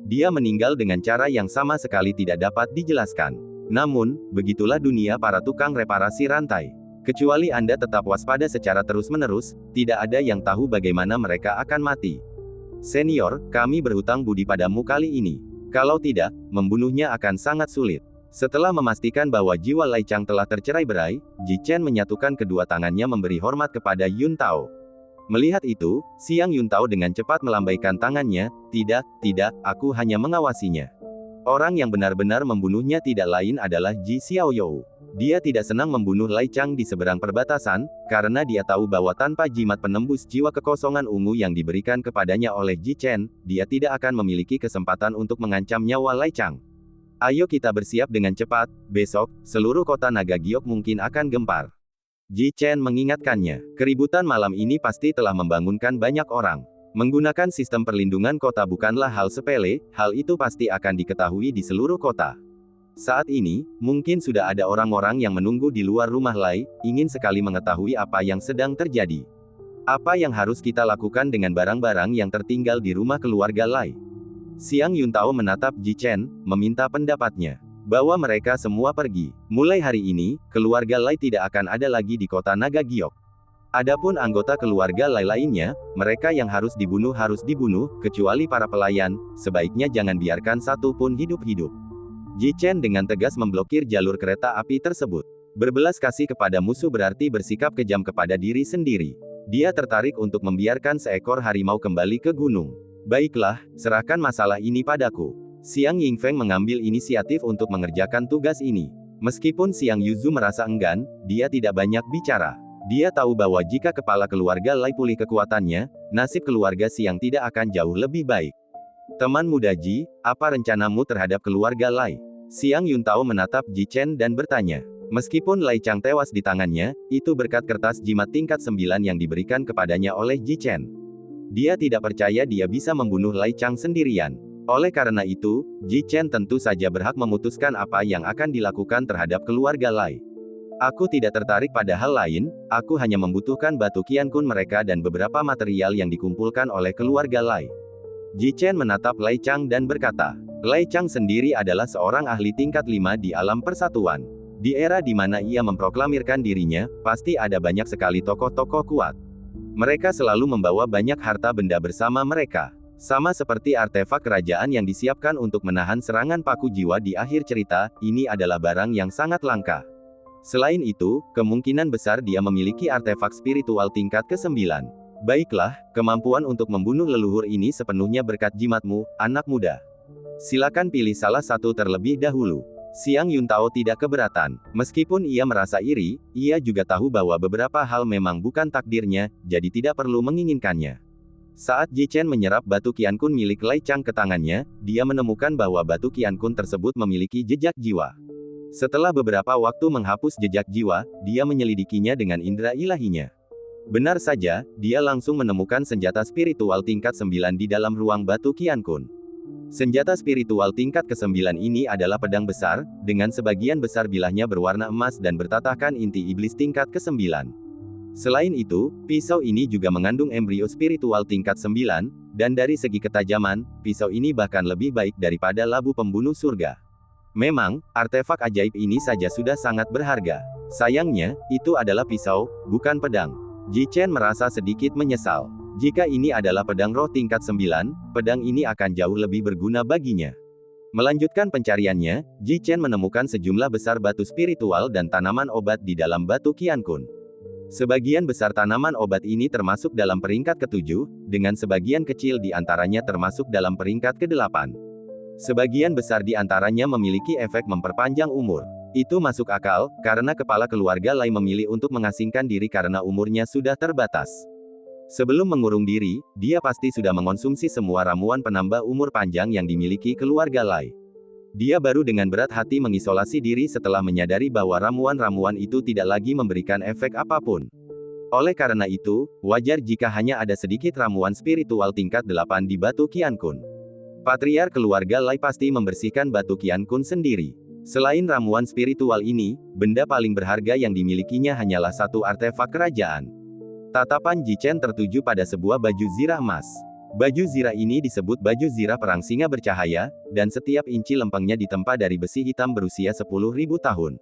Dia meninggal dengan cara yang sama sekali tidak dapat dijelaskan. Namun, begitulah dunia para tukang reparasi rantai. Kecuali Anda tetap waspada secara terus-menerus, tidak ada yang tahu bagaimana mereka akan mati. Senior, kami berhutang budi padamu kali ini. Kalau tidak, membunuhnya akan sangat sulit. Setelah memastikan bahwa jiwa Lai Chang telah tercerai-berai, Ji Chen menyatukan kedua tangannya memberi hormat kepada Yun Tao. Melihat itu, Siang Yun Tao dengan cepat melambaikan tangannya, tidak, aku hanya mengawasinya. Orang yang benar-benar membunuhnya tidak lain adalah Ji Xiaoyou. Dia tidak senang membunuh Lai Chang di seberang perbatasan, karena dia tahu bahwa tanpa jimat penembus jiwa kekosongan ungu yang diberikan kepadanya oleh Ji Chen, dia tidak akan memiliki kesempatan untuk mengancam nyawa Lai Chang. Ayo kita bersiap dengan cepat, besok, seluruh kota Naga Giok mungkin akan gempar. Ji Chen mengingatkannya, keributan malam ini pasti telah membangunkan banyak orang. Menggunakan sistem perlindungan kota bukanlah hal sepele, hal itu pasti akan diketahui di seluruh kota. Saat ini, mungkin sudah ada orang-orang yang menunggu di luar rumah Lai, ingin sekali mengetahui apa yang sedang terjadi. Apa yang harus kita lakukan dengan barang-barang yang tertinggal di rumah keluarga Lai? Siang Yun Tao menatap Ji Chen, meminta pendapatnya. Bahwa mereka semua pergi. Mulai hari ini, keluarga Lai tidak akan ada lagi di kota Naga Giok. Adapun anggota keluarga Lai lainnya, mereka yang harus dibunuh, kecuali para pelayan, sebaiknya jangan biarkan satu pun hidup-hidup. Ji Chen dengan tegas memblokir jalur kereta api tersebut. Berbelas kasih kepada musuh berarti bersikap kejam kepada diri sendiri. Dia tertarik untuk membiarkan seekor harimau kembali ke gunung. Baiklah, serahkan masalah ini padaku. Siang Yingfeng mengambil inisiatif untuk mengerjakan tugas ini. Meskipun Siang Yuzu merasa enggan, dia tidak banyak bicara. Dia tahu bahwa jika kepala keluarga Lai pulih kekuatannya, nasib keluarga Siang tidak akan jauh lebih baik. Teman muda Ji, apa rencanamu terhadap keluarga Lai? Siang Yun Tao menatap Ji Chen dan bertanya. Meskipun Lai Chang tewas di tangannya, itu berkat kertas jimat tingkat 9 yang diberikan kepadanya oleh Ji Chen. Dia tidak percaya dia bisa membunuh Lai Chang sendirian. Oleh karena itu, Ji Chen tentu saja berhak memutuskan apa yang akan dilakukan terhadap keluarga Lai. Aku tidak tertarik pada hal lain, aku hanya membutuhkan batu Qiankun mereka dan beberapa material yang dikumpulkan oleh keluarga Lai. Ji Chen menatap Lai Chang dan berkata, Lai Chang sendiri adalah seorang ahli tingkat 5 di alam persatuan. Di era di mana ia memproklamirkan dirinya, pasti ada banyak sekali tokoh-tokoh kuat. Mereka selalu membawa banyak harta benda bersama mereka. Sama seperti artefak kerajaan yang disiapkan untuk menahan serangan paku jiwa di akhir cerita, ini adalah barang yang sangat langka. Selain itu, kemungkinan besar dia memiliki artefak spiritual tingkat ke-9. Baiklah, kemampuan untuk membunuh leluhur ini sepenuhnya berkat jimatmu, anak muda. Silakan pilih salah satu terlebih dahulu. Siang Yun Tao tidak keberatan. Meskipun ia merasa iri, ia juga tahu bahwa beberapa hal memang bukan takdirnya, jadi tidak perlu menginginkannya. Saat Ji Chen menyerap batu Qiankun milik Lai Chang ke tangannya, dia menemukan bahwa batu Qiankun tersebut memiliki jejak jiwa. Setelah beberapa waktu menghapus jejak jiwa, dia menyelidikinya dengan indera ilahinya. Benar saja, dia langsung menemukan senjata spiritual tingkat 9 di dalam ruang batu Qiankun. Senjata spiritual tingkat ke-9 ini adalah pedang besar, dengan sebagian besar bilahnya berwarna emas dan bertatahkan inti iblis tingkat ke-9. Selain itu, pisau ini juga mengandung embrio spiritual tingkat 9, dan dari segi ketajaman, pisau ini bahkan lebih baik daripada labu pembunuh surga. Memang, artefak ajaib ini saja sudah sangat berharga. Sayangnya, itu adalah pisau, bukan pedang. Ji Chen merasa sedikit menyesal. Jika ini adalah pedang roh tingkat 9, pedang ini akan jauh lebih berguna baginya. Melanjutkan pencariannya, Ji Chen menemukan sejumlah besar batu spiritual dan tanaman obat di dalam batu Qiankun. Sebagian besar tanaman obat ini termasuk dalam peringkat ke-7, dengan sebagian kecil di antaranya termasuk dalam peringkat ke-8. Sebagian besar di antaranya memiliki efek memperpanjang umur. Itu masuk akal, karena kepala keluarga Lai memilih untuk mengasingkan diri karena umurnya sudah terbatas. Sebelum mengurung diri, dia pasti sudah mengonsumsi semua ramuan penambah umur panjang yang dimiliki keluarga Lai. Dia baru dengan berat hati mengisolasi diri setelah menyadari bahwa ramuan-ramuan itu tidak lagi memberikan efek apapun. Oleh karena itu, wajar jika hanya ada sedikit ramuan spiritual tingkat 8 di batu Qiankun. Patriark keluarga Lai pasti membersihkan batu Qiankun sendiri. Selain ramuan spiritual ini, benda paling berharga yang dimilikinya hanyalah satu artefak kerajaan. Tatapan Ji Chen tertuju pada sebuah baju zirah emas. Baju zirah ini disebut baju zirah perang singa bercahaya, dan setiap inci lempengnya ditempa dari besi hitam berusia 10.000 tahun.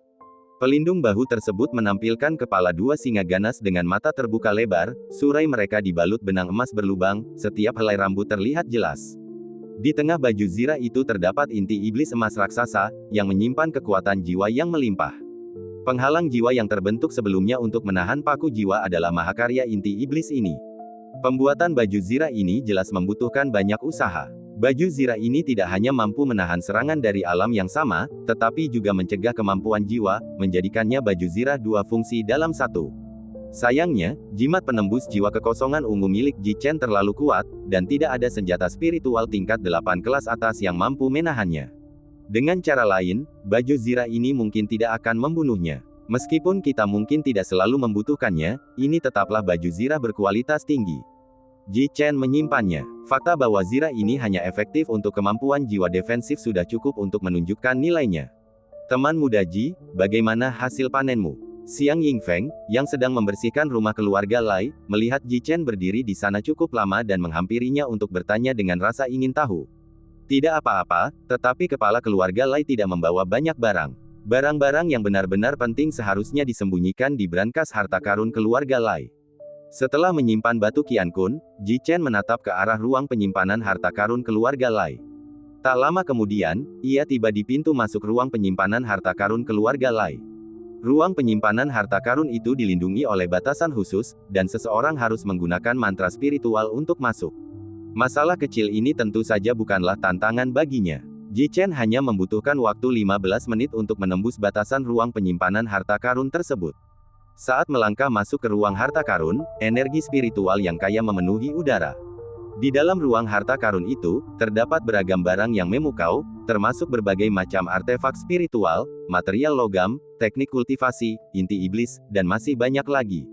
Pelindung bahu tersebut menampilkan kepala dua singa ganas dengan mata terbuka lebar, surai mereka dibalut benang emas berlubang, setiap helai rambut terlihat jelas. Di tengah baju zirah itu terdapat inti iblis emas raksasa, yang menyimpan kekuatan jiwa yang melimpah. Penghalang jiwa yang terbentuk sebelumnya untuk menahan paku jiwa adalah mahakarya inti iblis ini. Pembuatan baju zirah ini jelas membutuhkan banyak usaha. Baju zirah ini tidak hanya mampu menahan serangan dari alam yang sama, tetapi juga mencegah kemampuan jiwa, menjadikannya baju zirah dua fungsi dalam satu. Sayangnya, jimat penembus jiwa kekosongan ungu milik Ji Chen terlalu kuat, dan tidak ada senjata spiritual tingkat 8 kelas atas yang mampu menahannya. Dengan cara lain, baju zirah ini mungkin tidak akan membunuhnya. Meskipun kita mungkin tidak selalu membutuhkannya, ini tetaplah baju zirah berkualitas tinggi. Ji Chen menyimpannya. Fakta bahwa zirah ini hanya efektif untuk kemampuan jiwa defensif sudah cukup untuk menunjukkan nilainya. Teman muda Ji, bagaimana hasil panenmu? Xiang Yingfeng, yang sedang membersihkan rumah keluarga Lai, melihat Ji Chen berdiri di sana cukup lama dan menghampirinya untuk bertanya dengan rasa ingin tahu. Tidak apa-apa, tetapi kepala keluarga Lai tidak membawa banyak barang. Barang-barang yang benar-benar penting seharusnya disembunyikan di brankas harta karun keluarga Lai. Setelah menyimpan batu Qiankun, Ji Chen menatap ke arah ruang penyimpanan harta karun keluarga Lai. Tak lama kemudian, ia tiba di pintu masuk ruang penyimpanan harta karun keluarga Lai. Ruang penyimpanan harta karun itu dilindungi oleh batasan khusus, dan seseorang harus menggunakan mantra spiritual untuk masuk. Masalah kecil ini tentu saja bukanlah tantangan baginya. Ji Chen hanya membutuhkan waktu 15 menit untuk menembus batasan ruang penyimpanan harta karun tersebut. Saat melangkah masuk ke ruang harta karun, energi spiritual yang kaya memenuhi udara. Di dalam ruang harta karun itu, terdapat beragam barang yang memukau, termasuk berbagai macam artefak spiritual, material logam, teknik kultivasi, inti iblis, dan masih banyak lagi.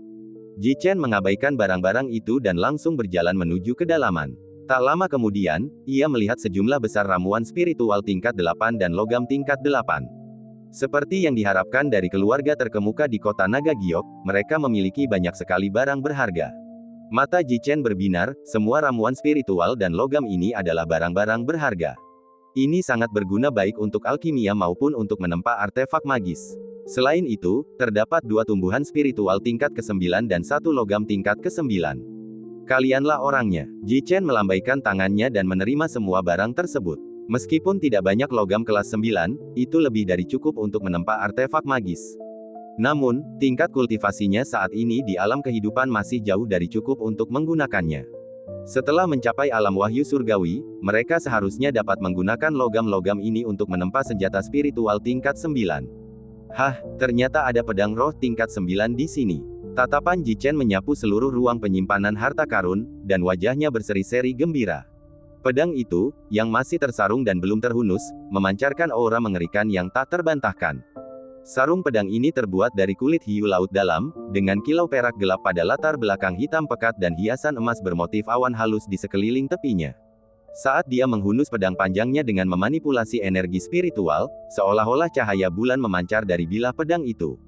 Ji Chen mengabaikan barang-barang itu dan langsung berjalan menuju kedalaman. Tak lama kemudian, ia melihat sejumlah besar ramuan spiritual tingkat 8 dan logam tingkat 8. Seperti yang diharapkan dari keluarga terkemuka di kota Naga Giok, mereka memiliki banyak sekali barang berharga. Mata Ji Chen berbinar, semua ramuan spiritual dan logam ini adalah barang-barang berharga. Ini sangat berguna baik untuk alkimia maupun untuk menempa artefak magis. Selain itu, terdapat dua tumbuhan spiritual tingkat ke-9 dan satu logam tingkat ke-9. Kalianlah orangnya. Ji Chen melambaikan tangannya dan menerima semua barang tersebut. Meskipun tidak banyak logam kelas 9, itu lebih dari cukup untuk menempa artefak magis. Namun, tingkat kultivasinya saat ini di alam kehidupan masih jauh dari cukup untuk menggunakannya. Setelah mencapai alam wahyu surgawi, mereka seharusnya dapat menggunakan logam-logam ini untuk menempa senjata spiritual tingkat 9. Hah, ternyata ada pedang roh tingkat 9 di sini. Tatapan Ji Chen menyapu seluruh ruang penyimpanan harta karun, dan wajahnya berseri-seri gembira. Pedang itu, yang masih tersarung dan belum terhunus, memancarkan aura mengerikan yang tak terbantahkan. Sarung pedang ini terbuat dari kulit hiu laut dalam, dengan kilau perak gelap pada latar belakang hitam pekat dan hiasan emas bermotif awan halus di sekeliling tepinya. Saat dia menghunus pedang panjangnya dengan memanipulasi energi spiritual, seolah-olah cahaya bulan memancar dari bilah pedang itu.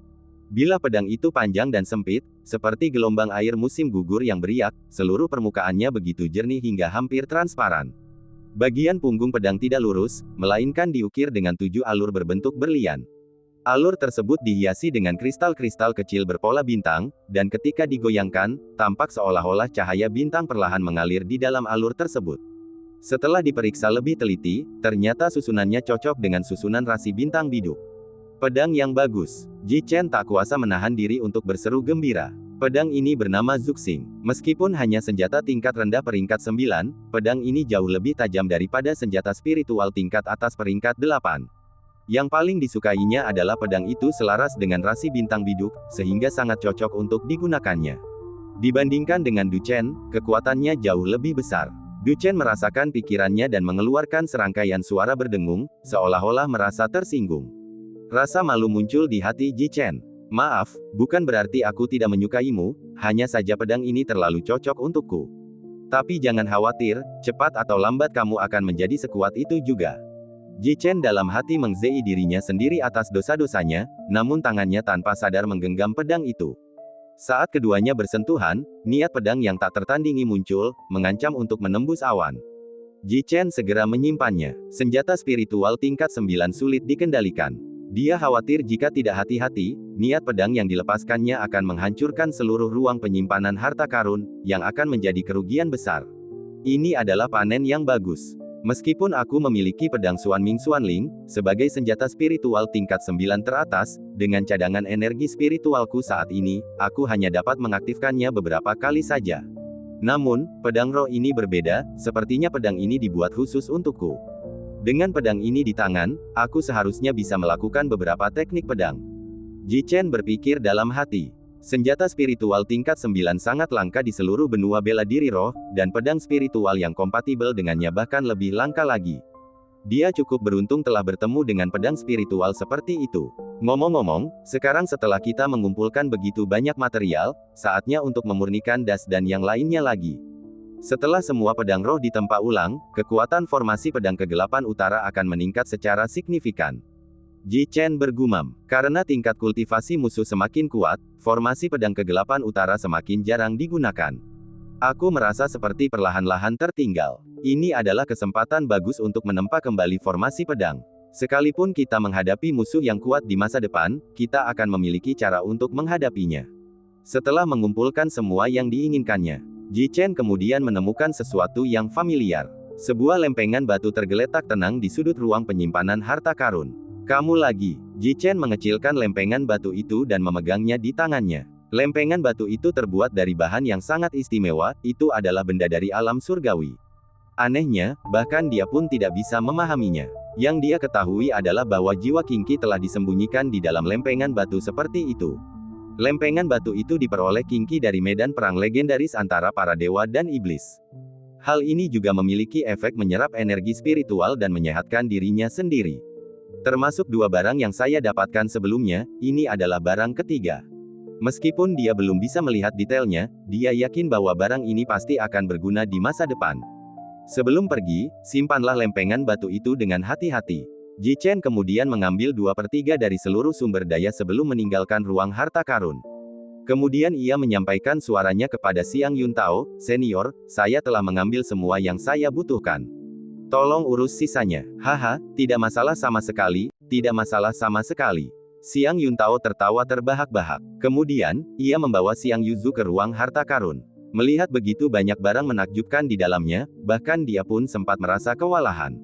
Bilah pedang itu panjang dan sempit, seperti gelombang air musim gugur yang beriak, seluruh permukaannya begitu jernih hingga hampir transparan. Bagian punggung pedang tidak lurus, melainkan diukir dengan 7 alur berbentuk berlian. Alur tersebut dihiasi dengan kristal-kristal kecil berpola bintang, dan ketika digoyangkan, tampak seolah-olah cahaya bintang perlahan mengalir di dalam alur tersebut. Setelah diperiksa lebih teliti, ternyata susunannya cocok dengan susunan rasi bintang biduk. Pedang yang bagus. Ji Chen tak kuasa menahan diri untuk berseru gembira. Pedang ini bernama Zuxing. Meskipun hanya senjata tingkat rendah peringkat 9, pedang ini jauh lebih tajam daripada senjata spiritual tingkat atas peringkat 8. Yang paling disukainya adalah pedang itu selaras dengan rasi bintang biduk, sehingga sangat cocok untuk digunakannya. Dibandingkan dengan Du Chen, kekuatannya jauh lebih besar. Du Chen merasakan pikirannya dan mengeluarkan serangkaian suara berdengung, seolah-olah merasa tersinggung. Rasa malu muncul di hati Ji Chen. Maaf, bukan berarti aku tidak menyukaimu, hanya saja pedang ini terlalu cocok untukku. Tapi jangan khawatir, cepat atau lambat kamu akan menjadi sekuat itu juga. Ji Chen dalam hati mengzei dirinya sendiri atas dosa-dosanya, namun tangannya tanpa sadar menggenggam pedang itu. Saat keduanya bersentuhan, niat pedang yang tak tertandingi muncul, mengancam untuk menembus awan. Ji Chen segera menyimpannya. Senjata spiritual tingkat 9 sulit dikendalikan. Dia khawatir jika tidak hati-hati, niat pedang yang dilepaskannya akan menghancurkan seluruh ruang penyimpanan harta karun, yang akan menjadi kerugian besar. Ini adalah panen yang bagus. Meskipun aku memiliki pedang Xuan Ming Xuan Ling, sebagai senjata spiritual tingkat 9 teratas, dengan cadangan energi spiritualku saat ini, aku hanya dapat mengaktifkannya beberapa kali saja. Namun, pedang roh ini berbeda, sepertinya pedang ini dibuat khusus untukku. Dengan pedang ini di tangan, aku seharusnya bisa melakukan beberapa teknik pedang. Ji Chen berpikir dalam hati. Senjata spiritual tingkat 9 sangat langka di seluruh benua bela diri roh, dan pedang spiritual yang kompatibel dengannya bahkan lebih langka lagi. Dia cukup beruntung telah bertemu dengan pedang spiritual seperti itu. Ngomong-ngomong, sekarang setelah kita mengumpulkan begitu banyak material, saatnya untuk memurnikan das dan yang lainnya lagi. Setelah semua pedang roh ditempa ulang, kekuatan formasi pedang kegelapan utara akan meningkat secara signifikan. Ji Chen bergumam, karena tingkat kultivasi musuh semakin kuat, formasi pedang kegelapan utara semakin jarang digunakan. Aku merasa seperti perlahan-lahan tertinggal. Ini adalah kesempatan bagus untuk menempa kembali formasi pedang. Sekalipun kita menghadapi musuh yang kuat di masa depan, kita akan memiliki cara untuk menghadapinya. Setelah mengumpulkan semua yang diinginkannya, Ji Chen kemudian menemukan sesuatu yang familiar. Sebuah lempengan batu tergeletak tenang di sudut ruang penyimpanan harta karun. Kamu lagi. Ji Chen mengecilkan lempengan batu itu dan memegangnya di tangannya. Lempengan batu itu terbuat dari bahan yang sangat istimewa, itu adalah benda dari alam surgawi. Anehnya, bahkan dia pun tidak bisa memahaminya. Yang dia ketahui adalah bahwa jiwa King Qi telah disembunyikan di dalam lempengan batu seperti itu. Lempengan batu itu diperoleh King Qi dari medan perang legendaris antara para dewa dan iblis. Hal ini juga memiliki efek menyerap energi spiritual dan menyehatkan dirinya sendiri. Termasuk dua barang yang saya dapatkan sebelumnya, ini adalah barang ketiga. Meskipun dia belum bisa melihat detailnya, dia yakin bahwa barang ini pasti akan berguna di masa depan. Sebelum pergi, simpanlah lempengan batu itu dengan hati-hati. Ji Chen kemudian mengambil 2/3 dari seluruh sumber daya sebelum meninggalkan ruang harta karun. Kemudian ia menyampaikan suaranya kepada Xiang Yuntao, "Senior, saya telah mengambil semua yang saya butuhkan. Tolong urus sisanya." "Haha, tidak masalah sama sekali, tidak masalah sama sekali." Xiang Yuntao tertawa terbahak-bahak. Kemudian, ia membawa Xiang Yuzu ke ruang harta karun. Melihat begitu banyak barang menakjubkan di dalamnya, bahkan dia pun sempat merasa kewalahan.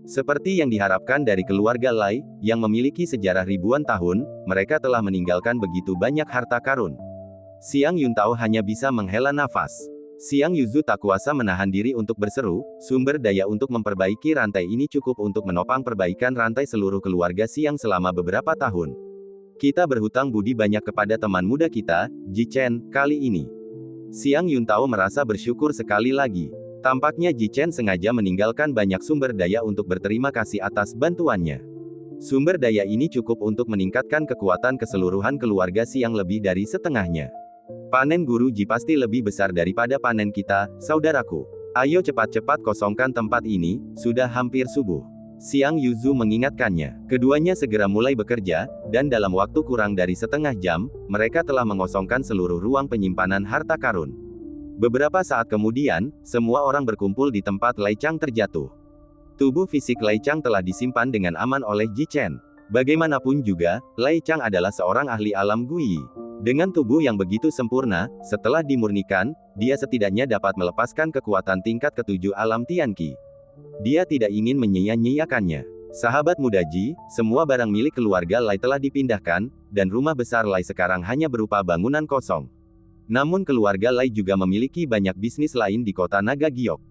Seperti yang diharapkan dari keluarga Lai, yang memiliki sejarah ribuan tahun, mereka telah meninggalkan begitu banyak harta karun. Xiang Yuntao hanya bisa menghela nafas. Xiang Yuzu tak kuasa menahan diri untuk berseru, sumber daya untuk memperbaiki rantai ini cukup untuk menopang perbaikan rantai seluruh keluarga Xiang selama beberapa tahun. Kita berhutang budi banyak kepada teman muda kita, Ji Chen, kali ini. Xiang Yuntao merasa bersyukur sekali lagi. Tampaknya Ji Chen sengaja meninggalkan banyak sumber daya untuk berterima kasih atas bantuannya. Sumber daya ini cukup untuk meningkatkan kekuatan keseluruhan keluarga Xiang lebih dari setengahnya. Panen Guru Ji pasti lebih besar daripada panen kita, saudaraku. Ayo cepat-cepat kosongkan tempat ini, sudah hampir subuh. Xiang Yuzu mengingatkannya. Keduanya segera mulai bekerja, dan dalam waktu kurang dari setengah jam, mereka telah mengosongkan seluruh ruang penyimpanan harta karun. Beberapa saat kemudian, semua orang berkumpul di tempat Lai Chang terjatuh. Tubuh fisik Lai Chang telah disimpan dengan aman oleh Ji Chen. Bagaimanapun juga, Lai Chang adalah seorang ahli alam Guiyi. Dengan tubuh yang begitu sempurna, setelah dimurnikan, dia setidaknya dapat melepaskan kekuatan tingkat ketujuh alam Tianqi. Dia tidak ingin menyia-nyiakannya. Sahabat muda Ji, semua barang milik keluarga Lai telah dipindahkan, dan rumah besar Lai sekarang hanya berupa bangunan kosong. Namun keluarga Lai juga memiliki banyak bisnis lain di kota Naga Giok.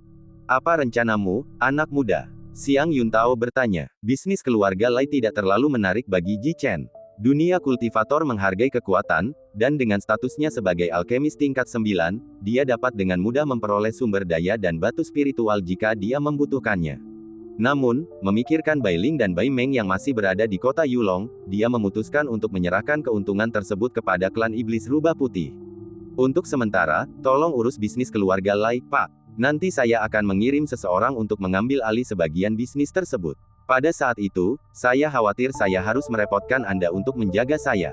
Apa rencanamu, anak muda? Xiang Yuntao bertanya. Bisnis keluarga Lai tidak terlalu menarik bagi Ji Chen. Dunia kultivator menghargai kekuatan, dan dengan statusnya sebagai alkemis tingkat 9, dia dapat dengan mudah memperoleh sumber daya dan batu spiritual jika dia membutuhkannya. Namun, memikirkan Bai Ling dan Bai Meng yang masih berada di kota Yulong, dia memutuskan untuk menyerahkan keuntungan tersebut kepada klan iblis rubah putih. Untuk sementara, tolong urus bisnis keluarga Lai, Pak. Nanti saya akan mengirim seseorang untuk mengambil alih sebagian bisnis tersebut. Pada saat itu, saya khawatir saya harus merepotkan Anda untuk menjaga saya.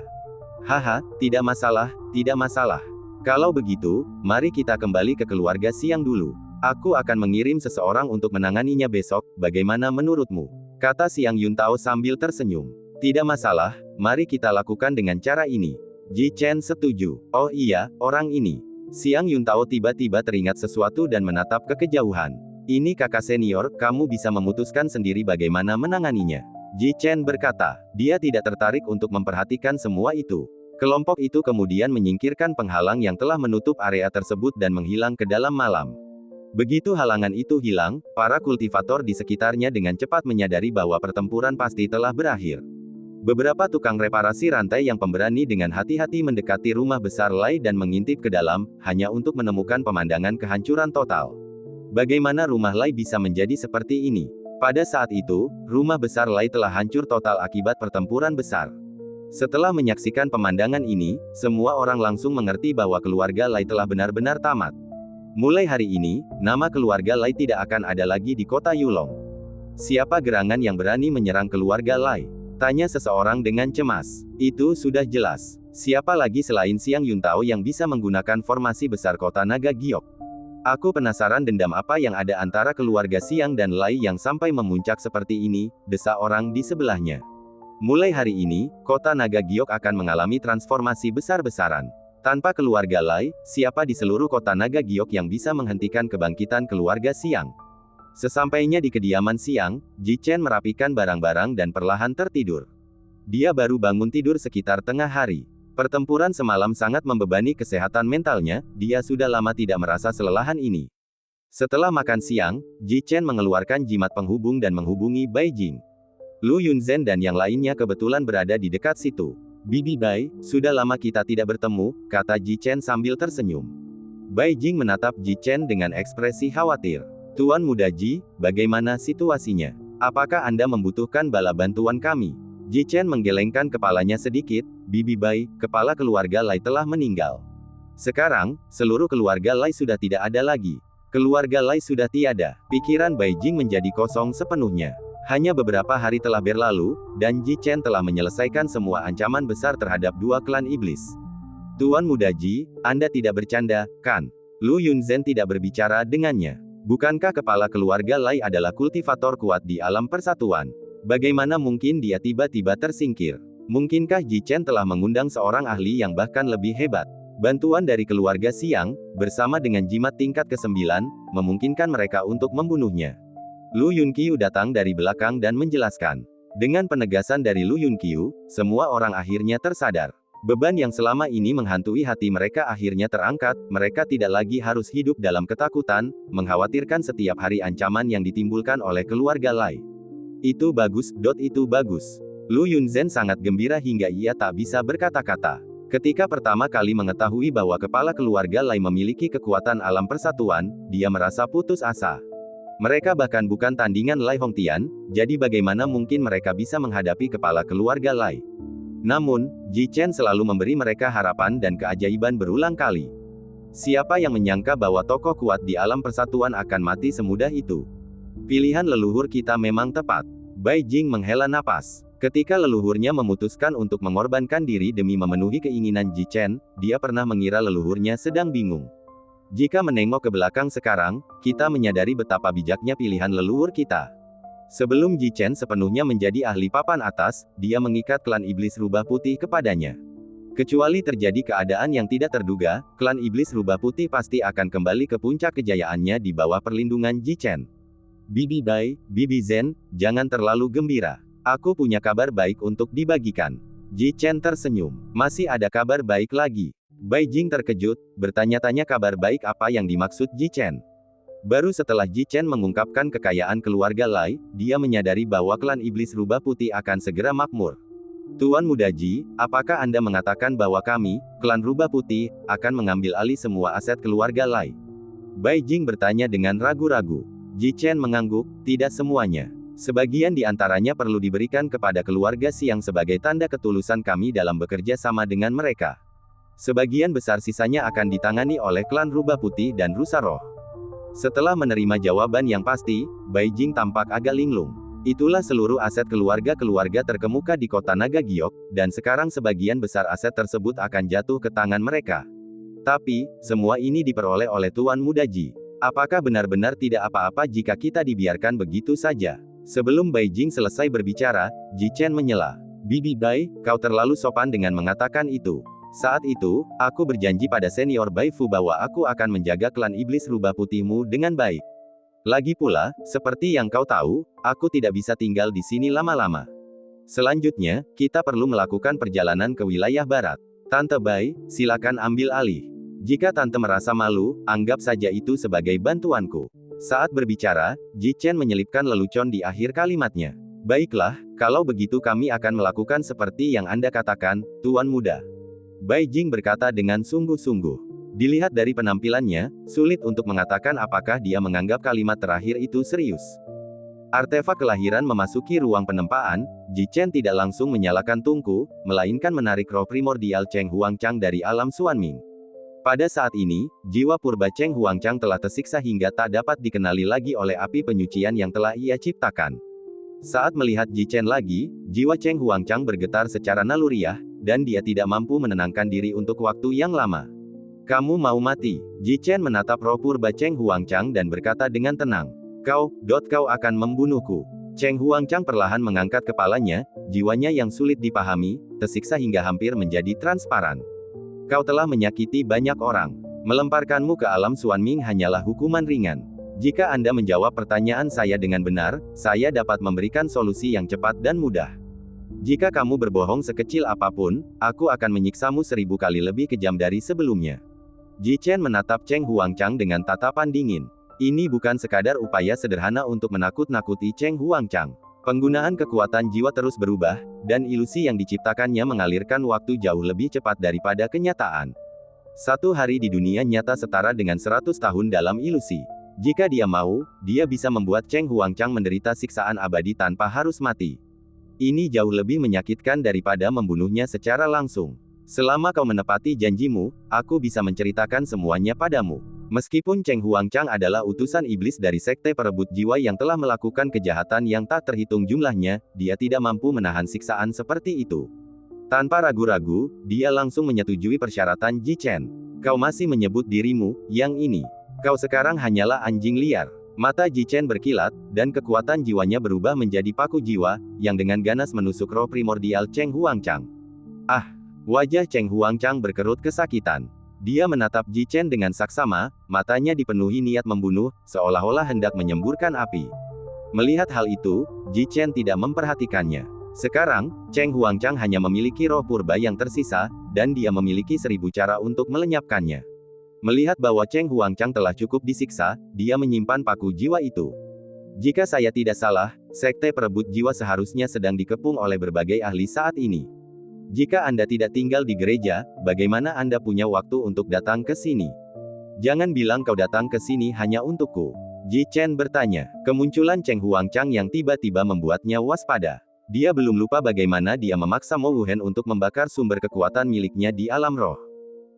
Haha, tidak masalah, tidak masalah. Kalau begitu, mari kita kembali ke keluarga Siang dulu. Aku akan mengirim seseorang untuk menanganinya besok, bagaimana menurutmu? Kata Siang Yuntao sambil tersenyum. Tidak masalah, mari kita lakukan dengan cara ini. Ji Chen setuju. Oh iya, orang ini. Siang Yuntao tiba-tiba teringat sesuatu dan menatap ke kejauhan. Ini kakak senior, kamu bisa memutuskan sendiri bagaimana menanganinya. Ji Chen berkata, dia tidak tertarik untuk memperhatikan semua itu. Kelompok itu kemudian menyingkirkan penghalang yang telah menutup area tersebut dan menghilang ke dalam malam. Begitu halangan itu hilang, para kultivator di sekitarnya dengan cepat menyadari bahwa pertempuran pasti telah berakhir. Beberapa tukang reparasi rantai yang pemberani dengan hati-hati mendekati rumah besar Lai dan mengintip ke dalam, hanya untuk menemukan pemandangan kehancuran total. Bagaimana rumah Lai bisa menjadi seperti ini? Pada saat itu, rumah besar Lai telah hancur total akibat pertempuran besar. Setelah menyaksikan pemandangan ini, semua orang langsung mengerti bahwa keluarga Lai telah benar-benar tamat. Mulai hari ini, nama keluarga Lai tidak akan ada lagi di kota Yulong. Siapa gerangan yang berani menyerang keluarga Lai? Tanya seseorang dengan cemas. Itu sudah jelas. Siapa lagi selain Siang Yuntao yang bisa menggunakan formasi besar kota naga giok? Aku penasaran dendam apa yang ada antara keluarga Siang dan Lai yang sampai memuncak seperti ini, desa orang di sebelahnya. Mulai hari ini, kota naga giok akan mengalami transformasi besar-besaran. Tanpa keluarga Lai, siapa di seluruh kota naga giok yang bisa menghentikan kebangkitan keluarga Siang? Sesampainya di kediaman Siang, Ji Chen merapikan barang-barang dan perlahan tertidur. Dia baru bangun tidur sekitar tengah hari. Pertempuran semalam sangat membebani kesehatan mentalnya, dia sudah lama tidak merasa kelelahan ini. Setelah makan siang, Ji Chen mengeluarkan jimat penghubung dan menghubungi Bai Jing. Lu Yunzhen dan yang lainnya kebetulan berada di dekat situ. Bibi Bai, sudah lama kita tidak bertemu, kata Ji Chen sambil tersenyum. Bai Jing menatap Ji Chen dengan ekspresi khawatir. Tuan Muda Ji, bagaimana situasinya? Apakah Anda membutuhkan bala bantuan kami? Ji Chen menggelengkan kepalanya sedikit. Bibi Bai, kepala keluarga Lai telah meninggal. Sekarang, seluruh keluarga Lai sudah tidak ada lagi. Keluarga Lai sudah tiada. Pikiran Bai Jing menjadi kosong sepenuhnya. Hanya beberapa hari telah berlalu, dan Ji Chen telah menyelesaikan semua ancaman besar terhadap dua klan iblis. Tuan Muda Ji, Anda tidak bercanda, kan? Lu Yunzhen tidak berbicara dengannya. Bukankah kepala keluarga Lai adalah kultivator kuat di alam persatuan? Bagaimana mungkin dia tiba-tiba tersingkir? Mungkinkah Ji Chen telah mengundang seorang ahli yang bahkan lebih hebat? Bantuan dari keluarga Siang, bersama dengan jimat tingkat ke-9, memungkinkan mereka untuk membunuhnya. Lu Yunqiu datang dari belakang dan menjelaskan. Dengan penegasan dari Lu Yunqiu, semua orang akhirnya tersadar. Beban yang selama ini menghantui hati mereka akhirnya terangkat, mereka tidak lagi harus hidup dalam ketakutan, mengkhawatirkan setiap hari ancaman yang ditimbulkan oleh keluarga Lai. Itu bagus, itu bagus. Lu Yunzhen sangat gembira hingga ia tak bisa berkata-kata. Ketika pertama kali mengetahui bahwa kepala keluarga Lai memiliki kekuatan alam persatuan, dia merasa putus asa. Mereka bahkan bukan tandingan Lai Hongtian, jadi bagaimana mungkin mereka bisa menghadapi kepala keluarga Lai? Namun, Ji Chen selalu memberi mereka harapan dan keajaiban berulang kali. Siapa yang menyangka bahwa tokoh kuat di alam persatuan akan mati semudah itu? Pilihan leluhur kita memang tepat. Bai Jing menghela napas. Ketika leluhurnya memutuskan untuk mengorbankan diri demi memenuhi keinginan Ji Chen, dia pernah mengira leluhurnya sedang bingung. Jika menengok ke belakang sekarang, kita menyadari betapa bijaknya pilihan leluhur kita. Sebelum Ji Chen sepenuhnya menjadi ahli papan atas, dia mengikat klan iblis rubah putih kepadanya. Kecuali terjadi keadaan yang tidak terduga, klan iblis rubah putih pasti akan kembali ke puncak kejayaannya di bawah perlindungan Ji Chen. Bibi Bai, Bibi Zhen, jangan terlalu gembira. Aku punya kabar baik untuk dibagikan. Ji Chen tersenyum. Masih ada kabar baik lagi. Bai Jing terkejut, bertanya-tanya kabar baik apa yang dimaksud Ji Chen. Baru setelah Ji Chen mengungkapkan kekayaan keluarga Lai, dia menyadari bahwa klan iblis rubah putih akan segera makmur. Tuan Muda Ji, apakah Anda mengatakan bahwa kami, klan rubah putih, akan mengambil alih semua aset keluarga Lai? Bai Jing bertanya dengan ragu-ragu. Ji Chen mengangguk, tidak semuanya. Sebagian di antaranya perlu diberikan kepada keluarga Siang sebagai tanda ketulusan kami dalam bekerja sama dengan mereka. Sebagian besar sisanya akan ditangani oleh klan Rubah Putih dan Rusa Roh. Setelah menerima jawaban yang pasti, Bai Jing tampak agak linglung. Itulah seluruh aset keluarga-keluarga terkemuka di kota Naga Giok, dan sekarang sebagian besar aset tersebut akan jatuh ke tangan mereka. Tapi, semua ini diperoleh oleh Tuan Muda Ji. Apakah benar-benar tidak apa-apa jika kita dibiarkan begitu saja? Sebelum Bai Jing selesai berbicara, Ji Chen menyela. Bibi Bai, kau terlalu sopan dengan mengatakan itu. Saat itu, aku berjanji pada senior Bai Fu bahwa aku akan menjaga klan iblis Rubah Putihmu dengan baik. Lagi pula, seperti yang kau tahu, aku tidak bisa tinggal di sini lama-lama. Selanjutnya, kita perlu melakukan perjalanan ke wilayah barat. Tante Bai, silakan ambil alih. Jika Tante merasa malu, anggap saja itu sebagai bantuanku. Saat berbicara, Ji Chen menyelipkan lelucon di akhir kalimatnya. Baiklah, kalau begitu kami akan melakukan seperti yang Anda katakan, Tuan Muda. Bai Jing berkata dengan sungguh-sungguh. Dilihat dari penampilannya, sulit untuk mengatakan apakah dia menganggap kalimat terakhir itu serius. Artefak kelahiran memasuki ruang penempaan, Ji Chen tidak langsung menyalakan tungku, melainkan menarik roh primordial Cheng Huangchang dari alam Xuanming. Pada saat ini, jiwa purba Cheng Huangchang telah tersiksa hingga tak dapat dikenali lagi oleh api penyucian yang telah ia ciptakan. Saat melihat Ji Chen lagi, jiwa Cheng Huangchang bergetar secara naluriah, dan dia tidak mampu menenangkan diri untuk waktu yang lama. Kamu mau mati? Ji Chen menatap roh purba Cheng Huangchang dan berkata dengan tenang. Kau akan membunuhku. Cheng Huangchang perlahan mengangkat kepalanya, jiwanya yang sulit dipahami, tersiksa hingga hampir menjadi transparan. Kau telah menyakiti banyak orang. Melemparkanmu ke alam Xuanming hanyalah hukuman ringan. Jika Anda menjawab pertanyaan saya dengan benar, saya dapat memberikan solusi yang cepat dan mudah. Jika kamu berbohong sekecil apapun, aku akan menyiksamu 1000 kali lebih kejam dari sebelumnya. Ji Chen menatap Cheng Huangchang dengan tatapan dingin. Ini bukan sekadar upaya sederhana untuk menakut-nakuti Cheng Huangchang. Penggunaan kekuatan jiwa terus berubah, dan ilusi yang diciptakannya mengalirkan waktu jauh lebih cepat daripada kenyataan. Satu hari di dunia nyata setara dengan 100 tahun dalam ilusi. Jika dia mau, dia bisa membuat Cheng Huangchang menderita siksaan abadi tanpa harus mati. Ini jauh lebih menyakitkan daripada membunuhnya secara langsung. Selama kau menepati janjimu, aku bisa menceritakan semuanya padamu. Meskipun Cheng Huangchang adalah utusan iblis dari sekte perebut jiwa yang telah melakukan kejahatan yang tak terhitung jumlahnya, dia tidak mampu menahan siksaan seperti itu. Tanpa ragu-ragu, dia langsung menyetujui persyaratan Ji Chen. Kau masih menyebut dirimu, yang ini. Kau sekarang hanyalah anjing liar. Mata Ji Chen berkilat, dan kekuatan jiwanya berubah menjadi paku jiwa, yang dengan ganas menusuk roh primordial Cheng Huangchang. Ah! Wajah Cheng Huangchang berkerut kesakitan. Dia menatap Ji Chen dengan saksama, matanya dipenuhi niat membunuh, seolah-olah hendak menyemburkan api. Melihat hal itu, Ji Chen tidak memperhatikannya. Sekarang, Cheng Huangchang hanya memiliki roh purba yang tersisa, dan dia memiliki 1000 cara untuk melenyapkannya. Melihat bahwa Cheng Huangchang telah cukup disiksa, dia menyimpan paku jiwa itu. Jika saya tidak salah, sekte perebut jiwa seharusnya sedang dikepung oleh berbagai ahli saat ini. Jika Anda tidak tinggal di gereja, bagaimana Anda punya waktu untuk datang ke sini? Jangan bilang kau datang ke sini hanya untukku. Ji Chen bertanya. Kemunculan Cheng Huangchang yang tiba-tiba membuatnya waspada. Dia belum lupa bagaimana dia memaksa Mo Wuhen untuk membakar sumber kekuatan miliknya di alam roh.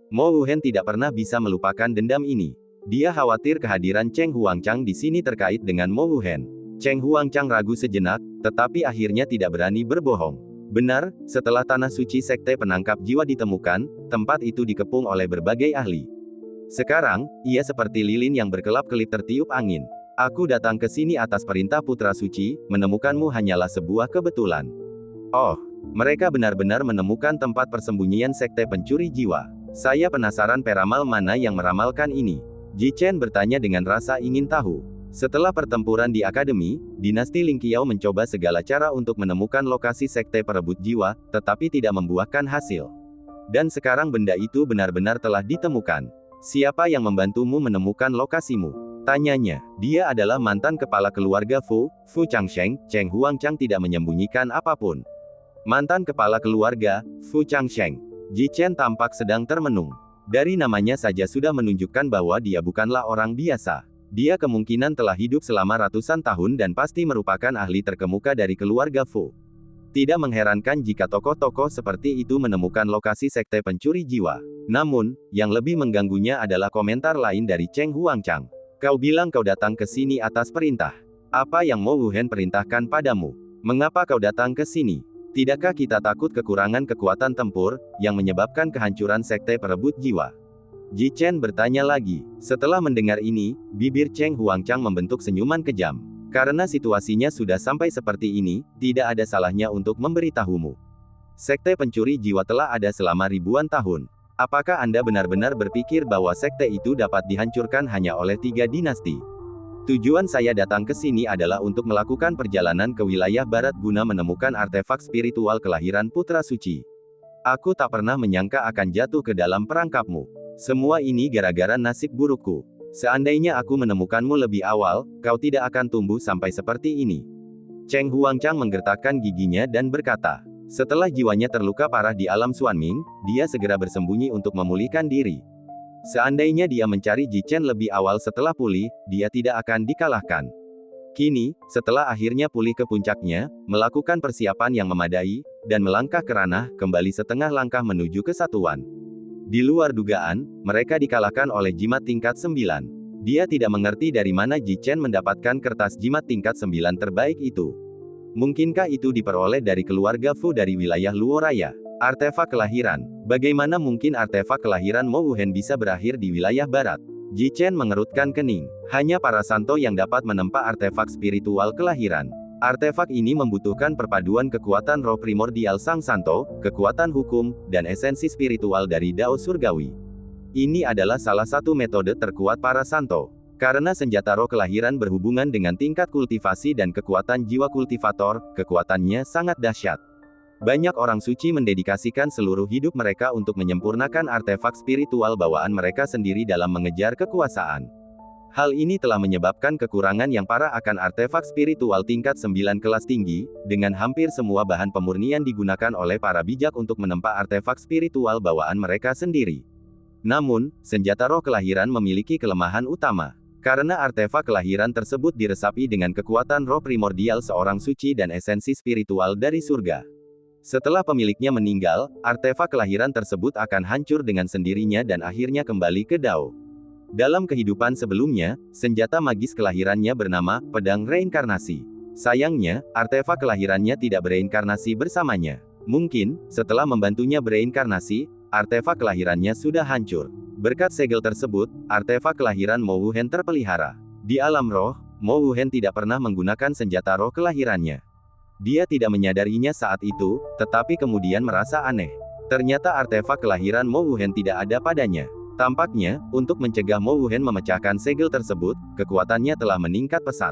Mo Wuhen tidak pernah bisa melupakan dendam ini. Dia khawatir kehadiran Cheng Huangchang di sini terkait dengan Mo Wuhen. Cheng Huangchang ragu sejenak, tetapi akhirnya tidak berani berbohong. Benar, setelah tanah suci sekte penangkap jiwa ditemukan, tempat itu dikepung oleh berbagai ahli. Sekarang, ia seperti lilin yang berkelap-kelip tertiup angin. Aku datang ke sini atas perintah Putra Suci, menemukanmu hanyalah sebuah kebetulan. Oh, mereka benar-benar menemukan tempat persembunyian sekte pencuri jiwa. Saya penasaran peramal mana yang meramalkan ini. Ji Chen bertanya dengan rasa ingin tahu. Setelah pertempuran di akademi, dinasti Ling Qiao mencoba segala cara untuk menemukan lokasi sekte perebut jiwa, tetapi tidak membuahkan hasil. Dan sekarang benda itu benar-benar telah ditemukan. Siapa yang membantumu menemukan lokasimu? Tanyanya. Dia adalah mantan kepala keluarga Fu Changsheng. Cheng Huangchang tidak menyembunyikan apapun. Mantan kepala keluarga Fu Changsheng. Ji Chen tampak sedang termenung. Dari namanya saja sudah menunjukkan bahwa dia bukanlah orang biasa. Dia kemungkinan telah hidup selama ratusan tahun dan pasti merupakan ahli terkemuka dari keluarga Fu. Tidak mengherankan jika tokoh-tokoh seperti itu menemukan lokasi sekte pencuri jiwa. Namun, yang lebih mengganggunya adalah komentar lain dari Cheng Huangchang. Kau bilang kau datang ke sini atas perintah. Apa yang Mo Wuhen perintahkan padamu? Mengapa kau datang ke sini? Tidakkah kita takut kekurangan kekuatan tempur, yang menyebabkan kehancuran sekte perebut jiwa? Ji Chen bertanya lagi. Setelah mendengar ini, bibir Cheng Huangchang membentuk senyuman kejam. Karena situasinya sudah sampai seperti ini, tidak ada salahnya untuk memberitahumu. Sekte pencuri jiwa telah ada selama ribuan tahun. Apakah Anda benar-benar berpikir bahwa sekte itu dapat dihancurkan hanya oleh 3 dinasti? Tujuan saya datang ke sini adalah untuk melakukan perjalanan ke wilayah barat guna menemukan artefak spiritual kelahiran Putra Suci. Aku tak pernah menyangka akan jatuh ke dalam perangkapmu. Semua ini gara-gara nasib burukku. Seandainya aku menemukanmu lebih awal, kau tidak akan tumbuh sampai seperti ini. Cheng Huangchang menggertakkan giginya dan berkata, setelah jiwanya terluka parah di alam Xuanming, dia segera bersembunyi untuk memulihkan diri. Seandainya dia mencari Ji Chen lebih awal setelah pulih, dia tidak akan dikalahkan. Kini, setelah akhirnya pulih ke puncaknya, melakukan persiapan yang memadai, dan melangkah ke ranah, kembali setengah langkah menuju kesatuan. Di luar dugaan, mereka dikalahkan oleh jimat tingkat 9. Dia tidak mengerti dari mana Ji Chen mendapatkan kertas jimat tingkat 9 terbaik itu. Mungkinkah itu diperoleh dari keluarga Fu dari wilayah Luo Raya? Artefak kelahiran. Bagaimana mungkin artefak kelahiran Mo Wuhen bisa berakhir di wilayah barat? Ji Chen mengerutkan kening. Hanya para santo yang dapat menempa artefak spiritual kelahiran. Artefak ini membutuhkan perpaduan kekuatan roh primordial Sang Santo, kekuatan hukum, dan esensi spiritual dari Dao Surgawi. Ini adalah salah satu metode terkuat para santo. Karena senjata roh kelahiran berhubungan dengan tingkat kultivasi dan kekuatan jiwa kultivator, kekuatannya sangat dahsyat. Banyak orang suci mendedikasikan seluruh hidup mereka untuk menyempurnakan artefak spiritual bawaan mereka sendiri dalam mengejar kekuasaan. Hal ini telah menyebabkan kekurangan yang parah akan artefak spiritual tingkat 9 kelas tinggi, dengan hampir semua bahan pemurnian digunakan oleh para bijak untuk menempa artefak spiritual bawaan mereka sendiri. Namun, senjata roh kelahiran memiliki kelemahan utama. Karena artefak kelahiran tersebut diresapi dengan kekuatan roh primordial seorang suci dan esensi spiritual dari surga. Setelah pemiliknya meninggal, artefak kelahiran tersebut akan hancur dengan sendirinya dan akhirnya kembali ke Dao. Dalam kehidupan sebelumnya, senjata magis kelahirannya bernama Pedang Reinkarnasi. Sayangnya, artefak kelahirannya tidak bereinkarnasi bersamanya. Mungkin, setelah membantunya bereinkarnasi, artefak kelahirannya sudah hancur. Berkat segel tersebut, artefak kelahiran Mo Wuhen terpelihara. Di alam roh, Mo Wuhen tidak pernah menggunakan senjata roh kelahirannya. Dia tidak menyadarinya saat itu, tetapi kemudian merasa aneh. Ternyata artefak kelahiran Mo Wuhen tidak ada padanya. Tampaknya, untuk mencegah Mo Wuhen memecahkan segel tersebut, kekuatannya telah meningkat pesat.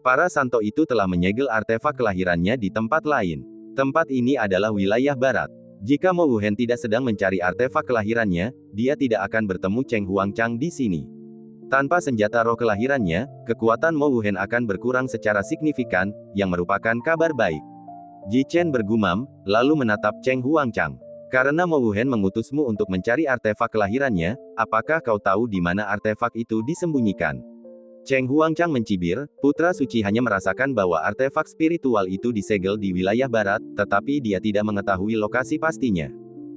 Para santo itu telah menyegel artefak kelahirannya di tempat lain. Tempat ini adalah wilayah barat. Jika Mo Wuhen tidak sedang mencari artefak kelahirannya, dia tidak akan bertemu Cheng Huangchang di sini. Tanpa senjata roh kelahirannya, kekuatan Mo Wuhen akan berkurang secara signifikan, yang merupakan kabar baik. Ji Chen bergumam, lalu menatap Cheng Huangchang. Karena Mo Wuhen mengutusmu untuk mencari artefak kelahirannya, apakah kau tahu di mana artefak itu disembunyikan? Cheng Huangchang mencibir, Putra Suci hanya merasakan bahwa artefak spiritual itu disegel di wilayah barat, tetapi dia tidak mengetahui lokasi pastinya.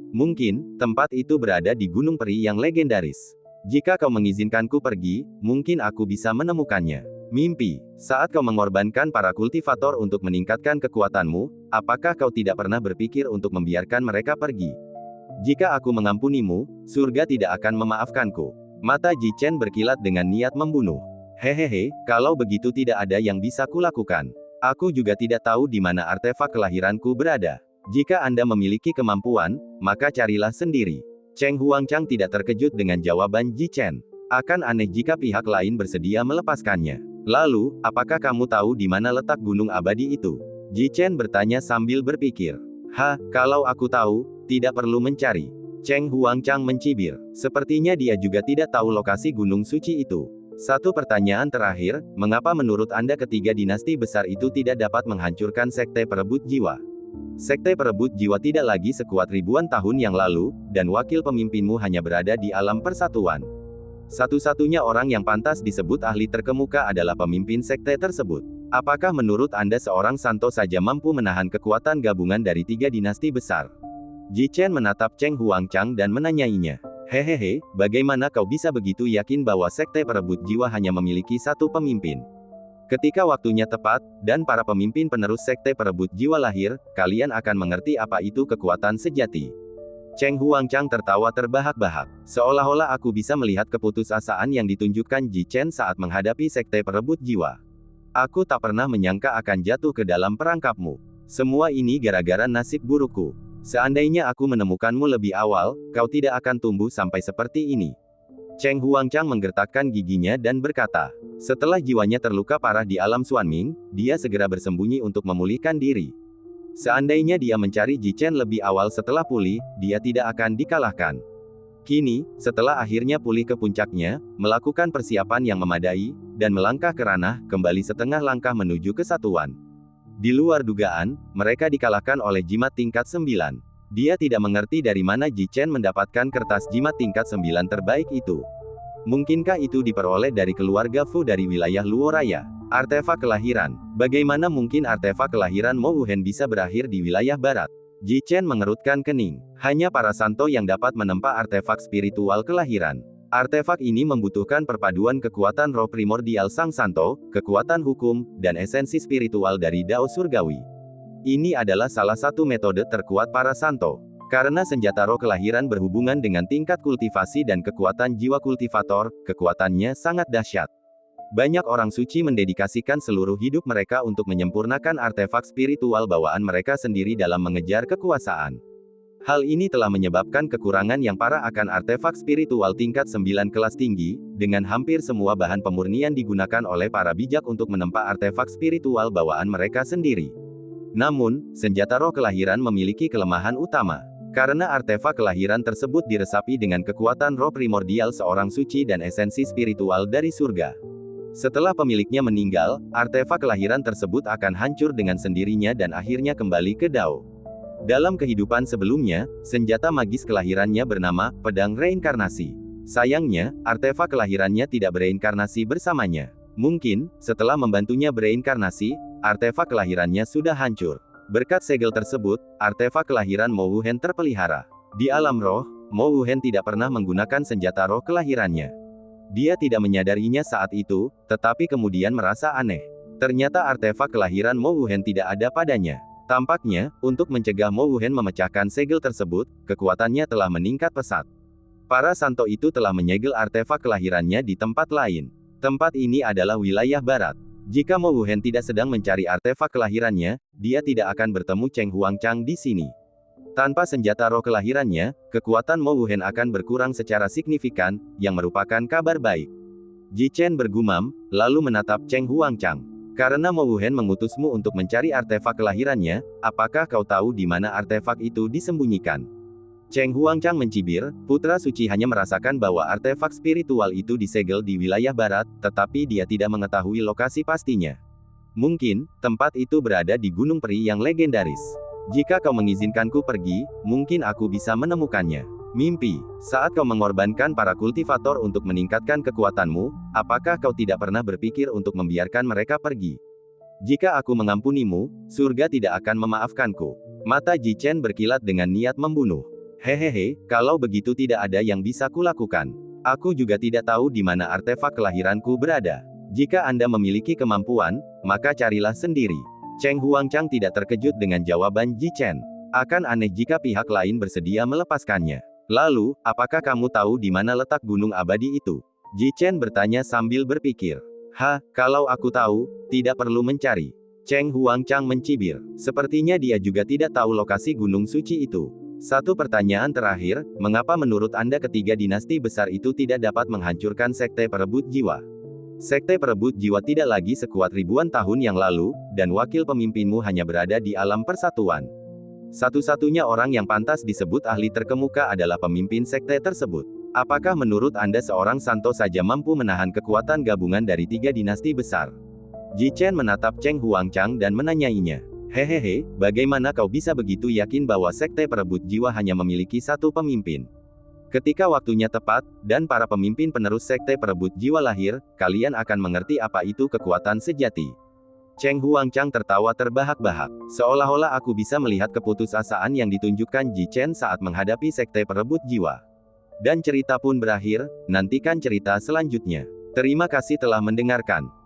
Mungkin, tempat itu berada di Gunung Peri yang legendaris. Jika kau mengizinkanku pergi, mungkin aku bisa menemukannya. Mimpi, saat kau mengorbankan para kultivator untuk meningkatkan kekuatanmu, apakah kau tidak pernah berpikir untuk membiarkan mereka pergi? Jika aku mengampunimu, surga tidak akan memaafkanku. Mata Ji Chen berkilat dengan niat membunuh. Hehehe, kalau begitu tidak ada yang bisa kulakukan. Aku juga tidak tahu di mana artefak kelahiranku berada. Jika Anda memiliki kemampuan, maka carilah sendiri. Cheng Huangchang tidak terkejut dengan jawaban Ji Chen. Akan aneh jika pihak lain bersedia melepaskannya. Lalu, apakah kamu tahu di mana letak gunung abadi itu? Ji Chen bertanya sambil berpikir. Kalau aku tahu, tidak perlu mencari. Cheng Huangchang mencibir. Sepertinya dia juga tidak tahu lokasi gunung suci itu. Satu pertanyaan terakhir, mengapa menurut Anda ketiga dinasti besar itu tidak dapat menghancurkan sekte perebut jiwa? Sekte perebut jiwa tidak lagi sekuat ribuan tahun yang lalu, dan wakil pemimpinmu hanya berada di alam persatuan. Satu-satunya orang yang pantas disebut ahli terkemuka adalah pemimpin sekte tersebut. Apakah menurut Anda seorang santo saja mampu menahan kekuatan gabungan dari 3 dinasti besar? Ji Chen menatap Cheng Huangchang dan menanyainya. Hehehe, bagaimana kau bisa begitu yakin bahwa sekte perebut jiwa hanya memiliki satu pemimpin? Ketika waktunya tepat, dan para pemimpin penerus sekte perebut jiwa lahir, kalian akan mengerti apa itu kekuatan sejati. Cheng Huangchang tertawa terbahak-bahak. Seolah-olah aku bisa melihat keputusasaan yang ditunjukkan Ji Chen saat menghadapi sekte perebut jiwa. Aku tak pernah menyangka akan jatuh ke dalam perangkapmu. Semua ini gara-gara nasib burukku. Seandainya aku menemukanmu lebih awal, kau tidak akan tumbuh sampai seperti ini. Cheng Huangchang menggertakkan giginya dan berkata, setelah jiwanya terluka parah di alam Xuanming, dia segera bersembunyi untuk memulihkan diri. Seandainya dia mencari Ji Chen lebih awal setelah pulih, dia tidak akan dikalahkan. Kini, setelah akhirnya pulih ke puncaknya, melakukan persiapan yang memadai, dan melangkah ke ranah, kembali setengah langkah menuju kesatuan. Di luar dugaan, mereka dikalahkan oleh jimat tingkat 9. Dia tidak mengerti dari mana Ji Chen mendapatkan kertas jimat tingkat 9 terbaik itu. Mungkinkah itu diperoleh dari keluarga Fu dari wilayah Luo Raya? Artefak kelahiran. Bagaimana mungkin artefak kelahiran Mo Wuhen bisa berakhir di wilayah barat? Ji Chen mengerutkan kening. Hanya para santo yang dapat menempa artefak spiritual kelahiran. Artefak ini membutuhkan perpaduan kekuatan roh primordial sang santo, kekuatan hukum, dan esensi spiritual dari Dao Surgawi. Ini adalah salah satu metode terkuat para santo. Karena senjata roh kelahiran berhubungan dengan tingkat kultivasi dan kekuatan jiwa kultivator, kekuatannya sangat dahsyat. Banyak orang suci mendedikasikan seluruh hidup mereka untuk menyempurnakan artefak spiritual bawaan mereka sendiri dalam mengejar kekuasaan. Hal ini telah menyebabkan kekurangan yang parah akan artefak spiritual tingkat 9 kelas tinggi, dengan hampir semua bahan pemurnian digunakan oleh para bijak untuk menempa artefak spiritual bawaan mereka sendiri. Namun, senjata roh kelahiran memiliki kelemahan utama. Karena artefak kelahiran tersebut diresapi dengan kekuatan roh primordial seorang suci dan esensi spiritual dari surga. Setelah pemiliknya meninggal, artefak kelahiran tersebut akan hancur dengan sendirinya dan akhirnya kembali ke Dao. Dalam kehidupan sebelumnya, senjata magis kelahirannya bernama Pedang Reinkarnasi. Sayangnya, artefak kelahirannya tidak bereinkarnasi bersamanya. Mungkin, setelah membantunya bereinkarnasi, artefak kelahirannya sudah hancur. Berkat segel tersebut, artefak kelahiran Mo Wuhen terpelihara. Di alam roh, Mo Wuhen tidak pernah menggunakan senjata roh kelahirannya. Dia tidak menyadarinya saat itu, tetapi kemudian merasa aneh. Ternyata artefak kelahiran Mo Wuhen tidak ada padanya. Tampaknya, untuk mencegah Mo Wuhen memecahkan segel tersebut, kekuatannya telah meningkat pesat. Para santo itu telah menyegel artefak kelahirannya di tempat lain. Tempat ini adalah wilayah barat. Jika Mo Wuhen tidak sedang mencari artefak kelahirannya, dia tidak akan bertemu Cheng Huangchang di sini. Tanpa senjata roh kelahirannya, kekuatan Mo Wuhen akan berkurang secara signifikan, yang merupakan kabar baik. Ji Chen bergumam, lalu menatap Cheng Huangchang. Karena Mo Wuhen mengutusmu untuk mencari artefak kelahirannya, apakah kau tahu di mana artefak itu disembunyikan? Cheng Huangchang mencibir, putra suci hanya merasakan bahwa artefak spiritual itu disegel di wilayah barat, tetapi dia tidak mengetahui lokasi pastinya. Mungkin, tempat itu berada di Gunung Peri yang legendaris. Jika kau mengizinkanku pergi, mungkin aku bisa menemukannya. Mimpi, saat kau mengorbankan para kultivator untuk meningkatkan kekuatanmu, apakah kau tidak pernah berpikir untuk membiarkan mereka pergi? Jika aku mengampunimu, surga tidak akan memaafkanku. Mata Ji Chen berkilat dengan niat membunuh. Hehehe, kalau begitu tidak ada yang bisa kulakukan. Aku juga tidak tahu di mana artefak kelahiranku berada. Jika Anda memiliki kemampuan, maka carilah sendiri. Cheng Huangchang tidak terkejut dengan jawaban Ji Chen. Akan aneh jika pihak lain bersedia melepaskannya. Lalu, apakah kamu tahu di mana letak gunung abadi itu? Ji Chen bertanya sambil berpikir. Kalau aku tahu, tidak perlu mencari. Cheng Huangchang mencibir. Sepertinya dia juga tidak tahu lokasi gunung suci itu. Satu pertanyaan terakhir, mengapa menurut Anda ketiga dinasti besar itu tidak dapat menghancurkan sekte perebut jiwa? Sekte perebut jiwa tidak lagi sekuat ribuan tahun yang lalu, dan wakil pemimpinmu hanya berada di alam persatuan. Satu-satunya orang yang pantas disebut ahli terkemuka adalah pemimpin sekte tersebut. Apakah menurut Anda seorang santo saja mampu menahan kekuatan gabungan dari 3 dinasti besar? Ji Chen menatap Cheng Huangchang dan menanyainya. Hehehe, bagaimana kau bisa begitu yakin bahwa sekte perebut jiwa hanya memiliki satu pemimpin? Ketika waktunya tepat, dan para pemimpin penerus sekte perebut jiwa lahir, kalian akan mengerti apa itu kekuatan sejati. Cheng Huangchang tertawa terbahak-bahak. Seolah-olah aku bisa melihat keputusasaan yang ditunjukkan Ji Chen saat menghadapi sekte perebut jiwa. Dan cerita pun berakhir, nantikan cerita selanjutnya. Terima kasih telah mendengarkan.